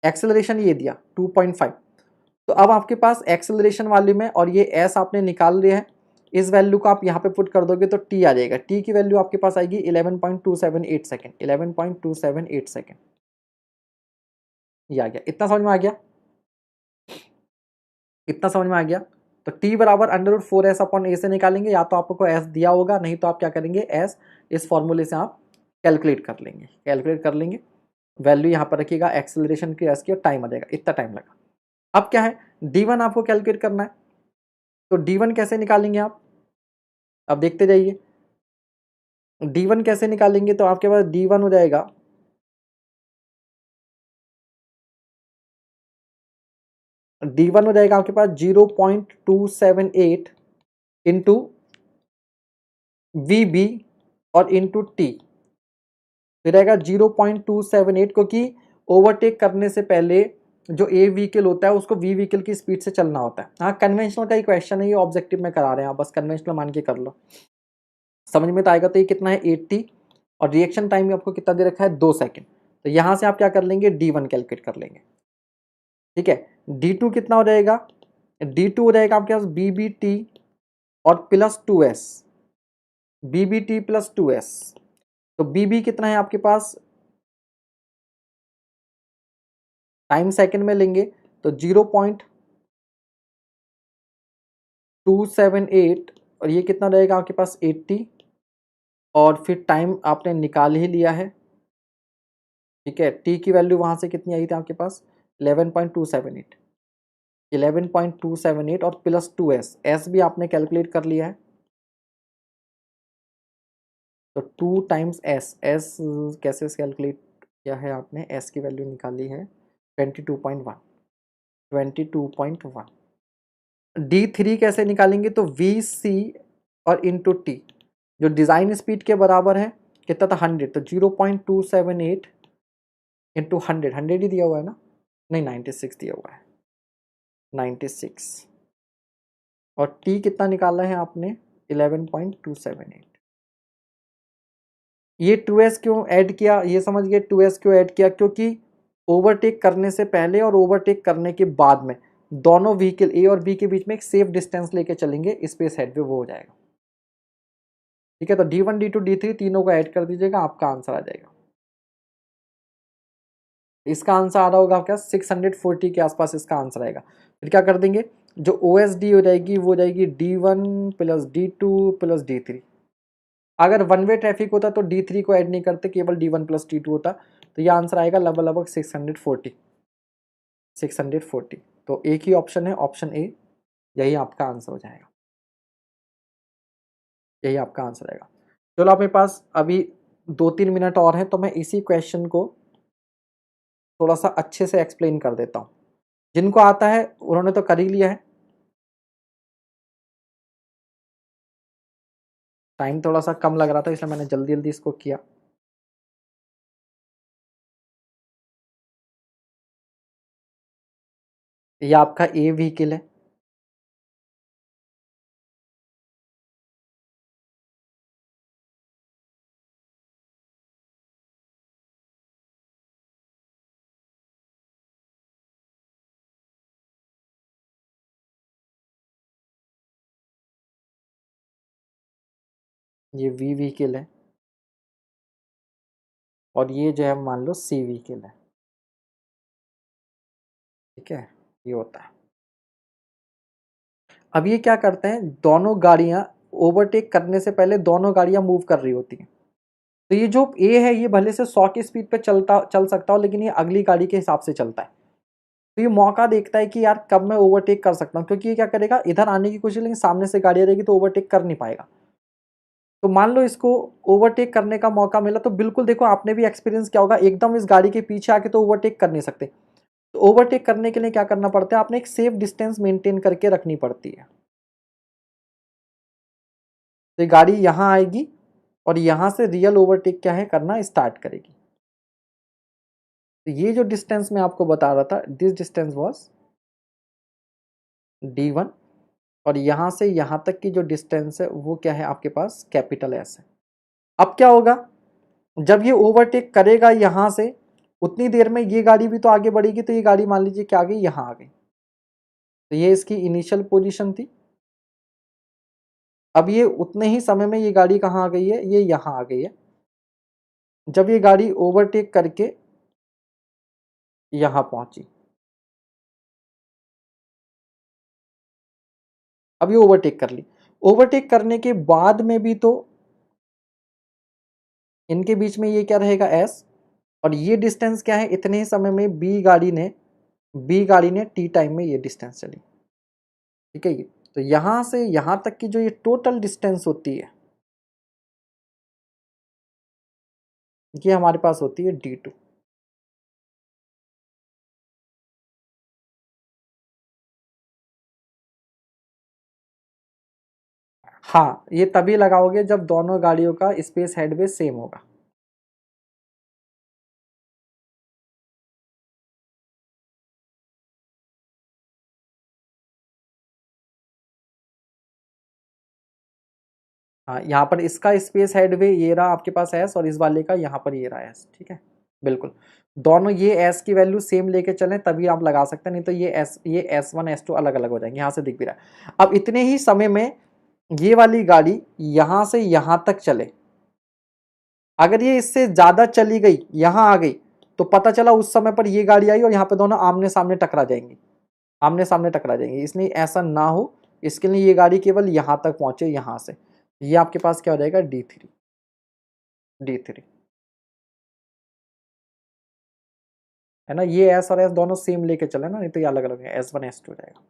एक्सेलरेशन ये दिया 2.5। तो अब आपके पास एक्सेलरेशन वाले में, और ये एस आपने निकाल लिया है, इस वैल्यू को आप यहाँ पे पुट कर दोगे तो टी आ जाएगा। टी की वैल्यू आपके पास आएगी 11.278 सेकेंड, 11.278 सेकेंड, ये आ गया। इतना समझ में आ गया, इतना समझ में आ गया। तो t बराबर √4s अपॉन a से निकालेंगे, या तो आपको s दिया होगा, नहीं तो आप क्या करेंगे s इस फॉर्मूले से आप कैलकुलेट कर लेंगे, वैल्यू यहाँ पर रखिएगा एक्सेलरेशन की s की और टाइम आ जाएगा, इतना टाइम लगा। अब क्या है d1 आपको कैलकुलेट करना है, तो d1 कैसे निकालेंगे आप, अब देखते जाइए। d1 कैसे निकालेंगे, तो आपके पास d1 हो जाएगा आपके पास 0.278 इंटू वी और इंटू टी, फिर रहेगा 0.278, क्योंकि ओवरटेक करने से पहले जो ए व्हीकल होता है उसको वी व्हीकल की स्पीड से चलना होता है। हाँ, कन्वेंशनल का ही क्वेश्चन है, ये ऑब्जेक्टिव में करा रहे हैं आप, बस कन्वेंशनल मान के कर लो, समझ में तो आएगा। तो ये कितना है 80, और रिएक्शन टाइम आपको कितना दे रखा है 2 सेकेंड। तो यहाँ से आप क्या कर लेंगे d1 कैलकुलेट कर लेंगे, ठीक है। d2 कितना हो जाएगा, d2 हो जाएगा आपके पास BBT और plus 2s, BBT plus 2s। तो BB कितना है आपके पास, टाइम सेकंड में लेंगे तो 0.278, और ये कितना रहेगा आपके पास 80, और फिर टाइम आपने निकाल ही लिया है, ठीक है। टी की वैल्यू वहां से कितनी आई थी आपके पास 11.278 और प्लस 2s, s भी आपने कैलकुलेट कर लिया है, तो 2 टाइम्स s कैसे कैलकुलेट किया है आपने, s की वैल्यू निकाली है 22.1। d3 कैसे निकालेंगे, तो vc और इंटू टी, जो डिज़ाइन स्पीड के बराबर है कितना था 100, तो 0.278 इंटू 100 ही दिया हुआ है ना, नहीं 96 दिया हुआ है, 96, और t कितना निकाला है आपने 11.278। ये 2s क्यों ऐड किया, ये समझ गए 2s क्यों ऐड किया, क्योंकि ओवरटेक करने से पहले और ओवरटेक करने के बाद में दोनों व्हीकल ए और बी के बीच में एक सेफ डिस्टेंस लेके चलेंगे, स्पेस हेड पे वो हो जाएगा, ठीक है। तो d1 d2 d3 तीनों को ऐड कर दीजिएगा, आपका आंसर आ जाएगा। इसका आंसर आ रहा होगा आपका 640 के आसपास इसका आंसर आएगा। फिर क्या कर देंगे, जो OSD हो जाएगी वो हो जाएगी d1 plus d2 plus d3। अगर वन वे ट्रैफिक होता तो d3 को ऐड नहीं करते, केवल d1 प्लस d2 होता, तो ये आंसर आएगा लगभग 640। तो एक ही ऑप्शन है, ऑप्शन ए, यही आपका आंसर हो जाएगा, यही आपका आंसर आएगा। चलो अपने पास अभी 2-3 मिनट और है, तो मैं इसी क्वेश्चन को थोड़ा सा अच्छे से एक्सप्लेन कर देता हूँ। जिनको आता है उन्होंने तो कर ही लिया है, टाइम थोड़ा सा कम लग रहा था इसलिए मैंने जल्दी जल्दी इसको किया। ये आपका ए व्हीकल है, ये वी व्हीकल है, और ये जो है मान लो सी व्हीकल है, ठीक है। ये होता है। अब ये क्या करते हैं, दोनों गाड़ियां ओवरटेक करने से पहले दोनों गाड़ियां मूव कर रही होती हैं। तो ये जो ए है ये भले से 100 की स्पीड पे चल सकता हो, लेकिन ये अगली गाड़ी के हिसाब से चलता है। तो ये मौका देखता है कि यार कब मैं ओवरटेक कर सकता हूँ, क्योंकि ये क्या करेगा, इधर आने की कोशिश, लेकिन सामने से गाड़ी रहेगी तो ओवरटेक कर नहीं पाएगा। तो मान लो इसको ओवरटेक करने का मौका मिला, तो बिल्कुल देखो आपने भी एक्सपीरियंस किया होगा, एकदम इस गाड़ी के पीछे आके तो ओवरटेक कर नहीं सकते। तो ओवरटेक करने के लिए क्या करना पड़ता है, आपने एक सेफ डिस्टेंस मेंटेन करके रखनी पड़ती है। तो ये गाड़ी यहाँ आएगी और यहाँ से रियल ओवरटेक क्या है करना स्टार्ट करेगी। तो ये जो डिस्टेंस मैं आपको बता रहा था, दिस डिस्टेंस वाज d1, और यहाँ से यहाँ तक की जो डिस्टेंस है वो क्या है आपके पास कैपिटल S है। अब क्या होगा, जब ये ओवरटेक करेगा यहाँ से, उतनी देर में ये गाड़ी भी तो आगे बढ़ेगी, तो ये गाड़ी मान लीजिए क्या आ गई, यहाँ आ गई। तो ये इसकी इनिशियल पोजीशन थी। अब ये उतने ही समय में ये गाड़ी कहाँ आ गई है, ये यहाँ आ गई है। जब ये गाड़ी ओवरटेक करके यहाँ पहुंची, अब ये ओवरटेक कर ली, ओवरटेक करने के बाद में भी तो इनके बीच में ये क्या रहेगा एस, और ये डिस्टेंस क्या है, इतने ही समय में बी गाड़ी ने टी टाइम में ये डिस्टेंस चली, ठीक है। ये तो यहां से यहां तक की जो ये टोटल डिस्टेंस होती है ये हमारे पास होती है d2। हाँ, ये तभी लगाओगे जब दोनों गाड़ियों का स्पेस हेडवे सेम होगा। हाँ, यहाँ पर इसका स्पेस हेडवे ये रहा आपके पास एस, और इस वाले का यहाँ पर ये रहा एस, ठीक है। बिल्कुल, दोनों ये एस की वैल्यू सेम लेके चलें तभी आप लगा सकते हैं, नहीं तो ये एस वन एस टू अलग अलग हो जाएंगे। यहाँ से दिख भी रहा है। अब इतने ही समय में ये वाली गाड़ी यहाँ से यहाँ तक चले, अगर ये इससे ज्यादा चली गई, यहाँ आ गई, तो पता चला उस समय पर ये गाड़ी आई और यहाँ पे दोनों आमने सामने टकरा जाएंगी, आमने सामने टकरा जाएंगे। इसलिए ऐसा ना हो, इसके लिए ये गाड़ी केवल यहाँ तक पहुंचे, यहाँ से। ये आपके पास क्या हो जाएगा D3, D3 है ना। ये एस और एस दोनों सेम लेके चले ना, नहीं तो ये अलग अलग है, S1 S2 हो जाएगा।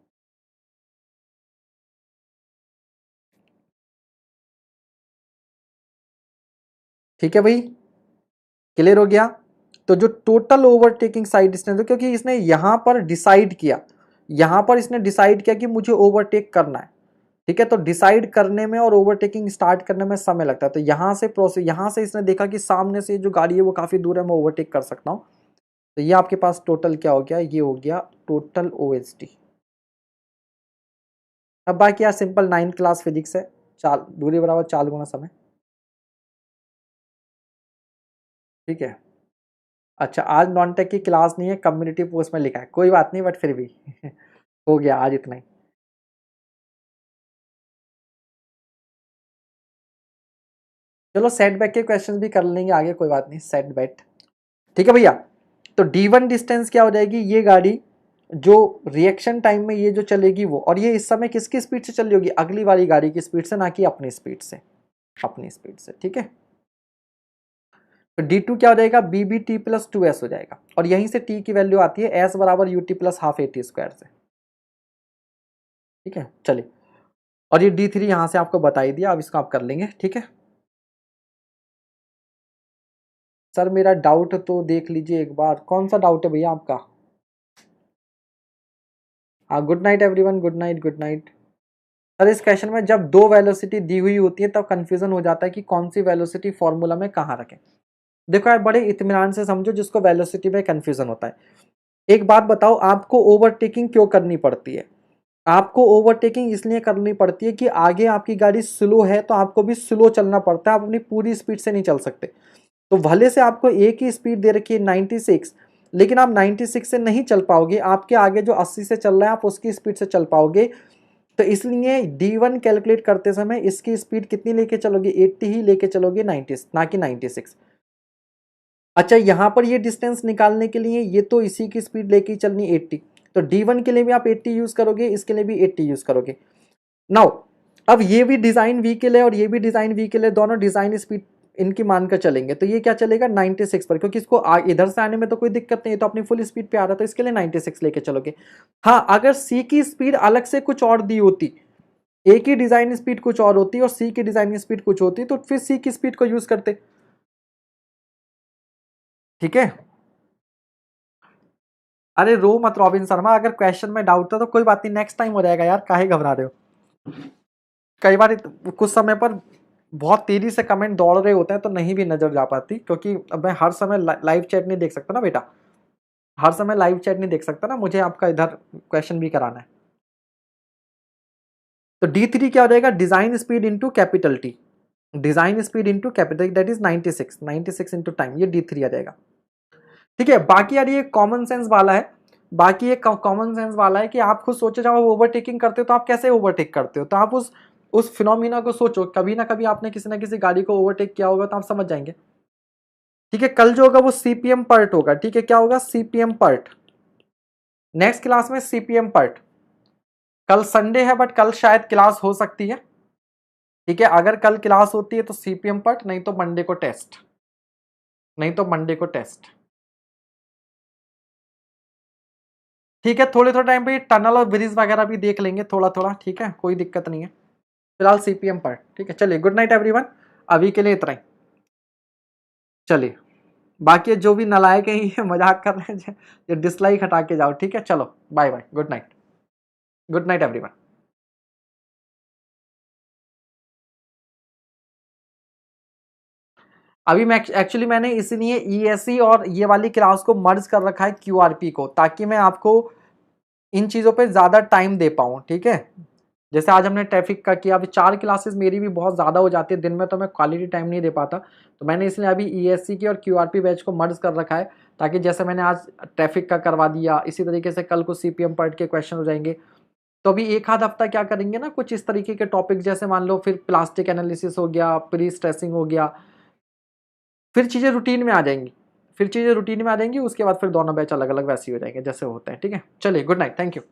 ठीक है भाई, क्लियर हो गया। तो जो टोटल ओवरटेकिंग साइड डिस्टेंस है, क्योंकि इसने यहां पर डिसाइड किया, यहां पर इसने डिसाइड किया कि मुझे ओवरटेक करना है, ठीक है। तो डिसाइड करने में और ओवरटेकिंग स्टार्ट करने में समय लगता है। तो यहां से प्रोसेस, यहां से इसने देखा कि सामने से जो गाड़ी है वो काफी दूर है, मैं ओवरटेक कर सकता हूं। तो ये आपके पास टोटल क्या हो गया, ये हो गया टोटल OHD। अब बाकी यार सिंपल 9th क्लास फिजिक्स है, चाल दूरी बराबर चाल गुना समय, ठीक है। अच्छा, आज नॉन टेक की क्लास नहीं है, कम्युनिटी पोस्ट में लिखा है, कोई बात नहीं, बट फिर भी हो गया आज इतना ही। चलो सेट बैक के क्वेश्चंस भी कर लेंगे आगे, कोई बात नहीं, सेट बैक, ठीक है भैया। तो D1 डिस्टेंस क्या हो जाएगी, ये गाड़ी जो रिएक्शन टाइम में ये जो चलेगी वो, और ये इस समय किसकी स्पीड से चल रही होगी, अगली वाली गाड़ी की स्पीड से, ना कि अपनी स्पीड से, अपनी स्पीड से, ठीक है। तो D2 क्या हो जाएगा, BBT प्लस 2S हो जाएगा, और यहीं से T की वैल्यू आती है S बराबर UT plus half AT square से, ठीक है। चलिए, और ये D3 यहां से आपको बता ही दिया, अब इसको आप कर लेंगे, ठीक है। सर मेरा डाउट तो देख लीजिए एक बार, कौन सा डाउट है भैया आपका। हाँ, good night everyone, good night, good night. Sir इस क्वेश्चन में जब दो वेलोसिटी दी हुई होती है तब कंफ्यूजन हो जाता है कि कौन सी वेलोसिटी फॉर्मूला में कहाँ रखें। देखो यार, बड़े इत्मीनान से समझो जिसको वेलोसिटी में कंफ्यूजन होता है। एक बात बताओ, आपको ओवरटेकिंग क्यों करनी पड़ती है। आपको ओवरटेकिंग इसलिए करनी पड़ती है कि आगे आपकी गाड़ी स्लो है तो आपको भी स्लो चलना पड़ता है, आप अपनी पूरी स्पीड से नहीं चल सकते। तो भले से आपको एक ही स्पीड दे रखी है 96, लेकिन आप 96 से नहीं चल पाओगे, आपके आगे जो 80 से चल रहा है आप उसकी स्पीड से चल पाओगे। तो इसलिए D1 कैलकुलेट करते समय इसकी स्पीड कितनी लेके चलोगे, 80 ही लेके चलोगे, 90 ना कि 96। अच्छा, यहां पर ये डिस्टेंस निकालने के लिए ये तो इसी की स्पीड लेके चलनी 80, तो D1 के लिए भी आप 80 यूज करोगे, इसके लिए भी 80 यूज करोगे। नाउ अब ये भी डिजाइन व्हीकल है और ये भी डिजाइन व्हीकल है, दोनों डिजाइन स्पीड इनकी मानकर चलेंगे, तो ये क्या चलेगा 96 पर, क्योंकि इसको इधर से आने में तो कोई दिक्कत नहीं है, तो अपनी फुल स्पीड पे आ रहा है, तो इसके लिए 96 लेके चलोगे। हाँ, अगर सी की स्पीड अलग से कुछ और दी होती, ए की डिजाइन स्पीड कुछ और होती और सी की डिजाइन स्पीड कुछ होती, तो फिर सी की स्पीड को यूज करते, ठीक है। अरे रो मत रॉबिन शर्मा, अगर क्वेश्चन में डाउट था तो कोई बात नहीं, नेक्स्ट टाइम हो जाएगा यार, काहे घबरा रहे हो। कई बार कुछ समय पर बहुत तेजी से कमेंट दौड़ रहे होते हैं तो नहीं भी नजर जा पाती, क्योंकि अब मैं हर समय लाइव चैट नहीं देख सकता ना बेटा, हर समय लाइव चैट नहीं देख सकता ना, मुझे आपका इधर क्वेश्चन भी कराना है। तो D3 क्या हो जाएगा, design speed into capital T, design speed into capital, that is 96, 96 into time, ये D3 आ जाएगा, ठीक है। बाकी यार ये कॉमन सेंस वाला है, बाकी ये कॉमन सेंस वाला है कि आप खुद सोचो, जब आप ओवरटेकिंग करते हो तो आप कैसे ओवरटेक करते हो, तो आप उस फिनोमिना को सोचो, कभी ना कभी आपने किसी ना किसी गाड़ी को ओवरटेक किया होगा, तो आप समझ जाएंगे, ठीक है। कल जो होगा वो CPM पर्ट होगा, ठीक है, क्या होगा CPM पर्ट, नेक्स्ट क्लास में CPM पर्ट, कल संडे है बट कल शायद क्लास हो सकती है, ठीक है। अगर कल क्लास होती है तो सीपीएम पढ़, नहीं तो मंडे को टेस्ट, नहीं तो मंडे को टेस्ट, ठीक है। थोड़े थोड़े टाइम पे टनल और ब्रिज वगैरह भी देख लेंगे थोड़ा थोड़ा, ठीक है, कोई दिक्कत नहीं है। फिलहाल सीपीएम पढ़, ठीक है। चलिए गुड नाइट एवरीवन, अभी के लिए इतना ही। चलिए बाकी जो भी नलायक है ये मजाक कर रहे हैं, ये डिसलाइक हटा के जाओ, ठीक है। चलो bye bye, good night, good night everyone. अभी मैं एक्चुअली मैंने इसलिए ईएससी और ये वाली क्लास को मर्ज कर रखा है क्यूआरपी को, ताकि मैं आपको इन चीज़ों पे ज़्यादा टाइम दे पाऊँ, ठीक है। जैसे आज हमने ट्रैफिक का किया, अभी 4 क्लासेस मेरी भी बहुत ज़्यादा हो जाती है दिन में, तो मैं क्वालिटी टाइम नहीं दे पाता। तो मैंने इसलिए अभी ईएससी की और क्यूआरपी बैच को मर्ज कर रखा है, ताकि जैसे मैंने आज ट्रैफिक का करवा दिया, इसी तरीके से कल को सीपीएम पार्ट के क्वेश्चन हो जाएंगे। तो अभी एक आध हफ्ता क्या करेंगे ना, कुछ इस तरीके के टॉपिक, जैसे मान लो फिर प्लास्टिक एनालिसिस हो गया, प्री स्ट्रेसिंग हो गया, फिर चीज़ें रूटीन में आ जाएंगी, फिर चीज़ें रूटीन में आ जाएंगी, उसके बाद फिर दोनों बैच अलग अलग वैसे ही हो जाएंगे जैसे होते हैं, ठीक है। चलिए गुड नाइट, थैंक यू।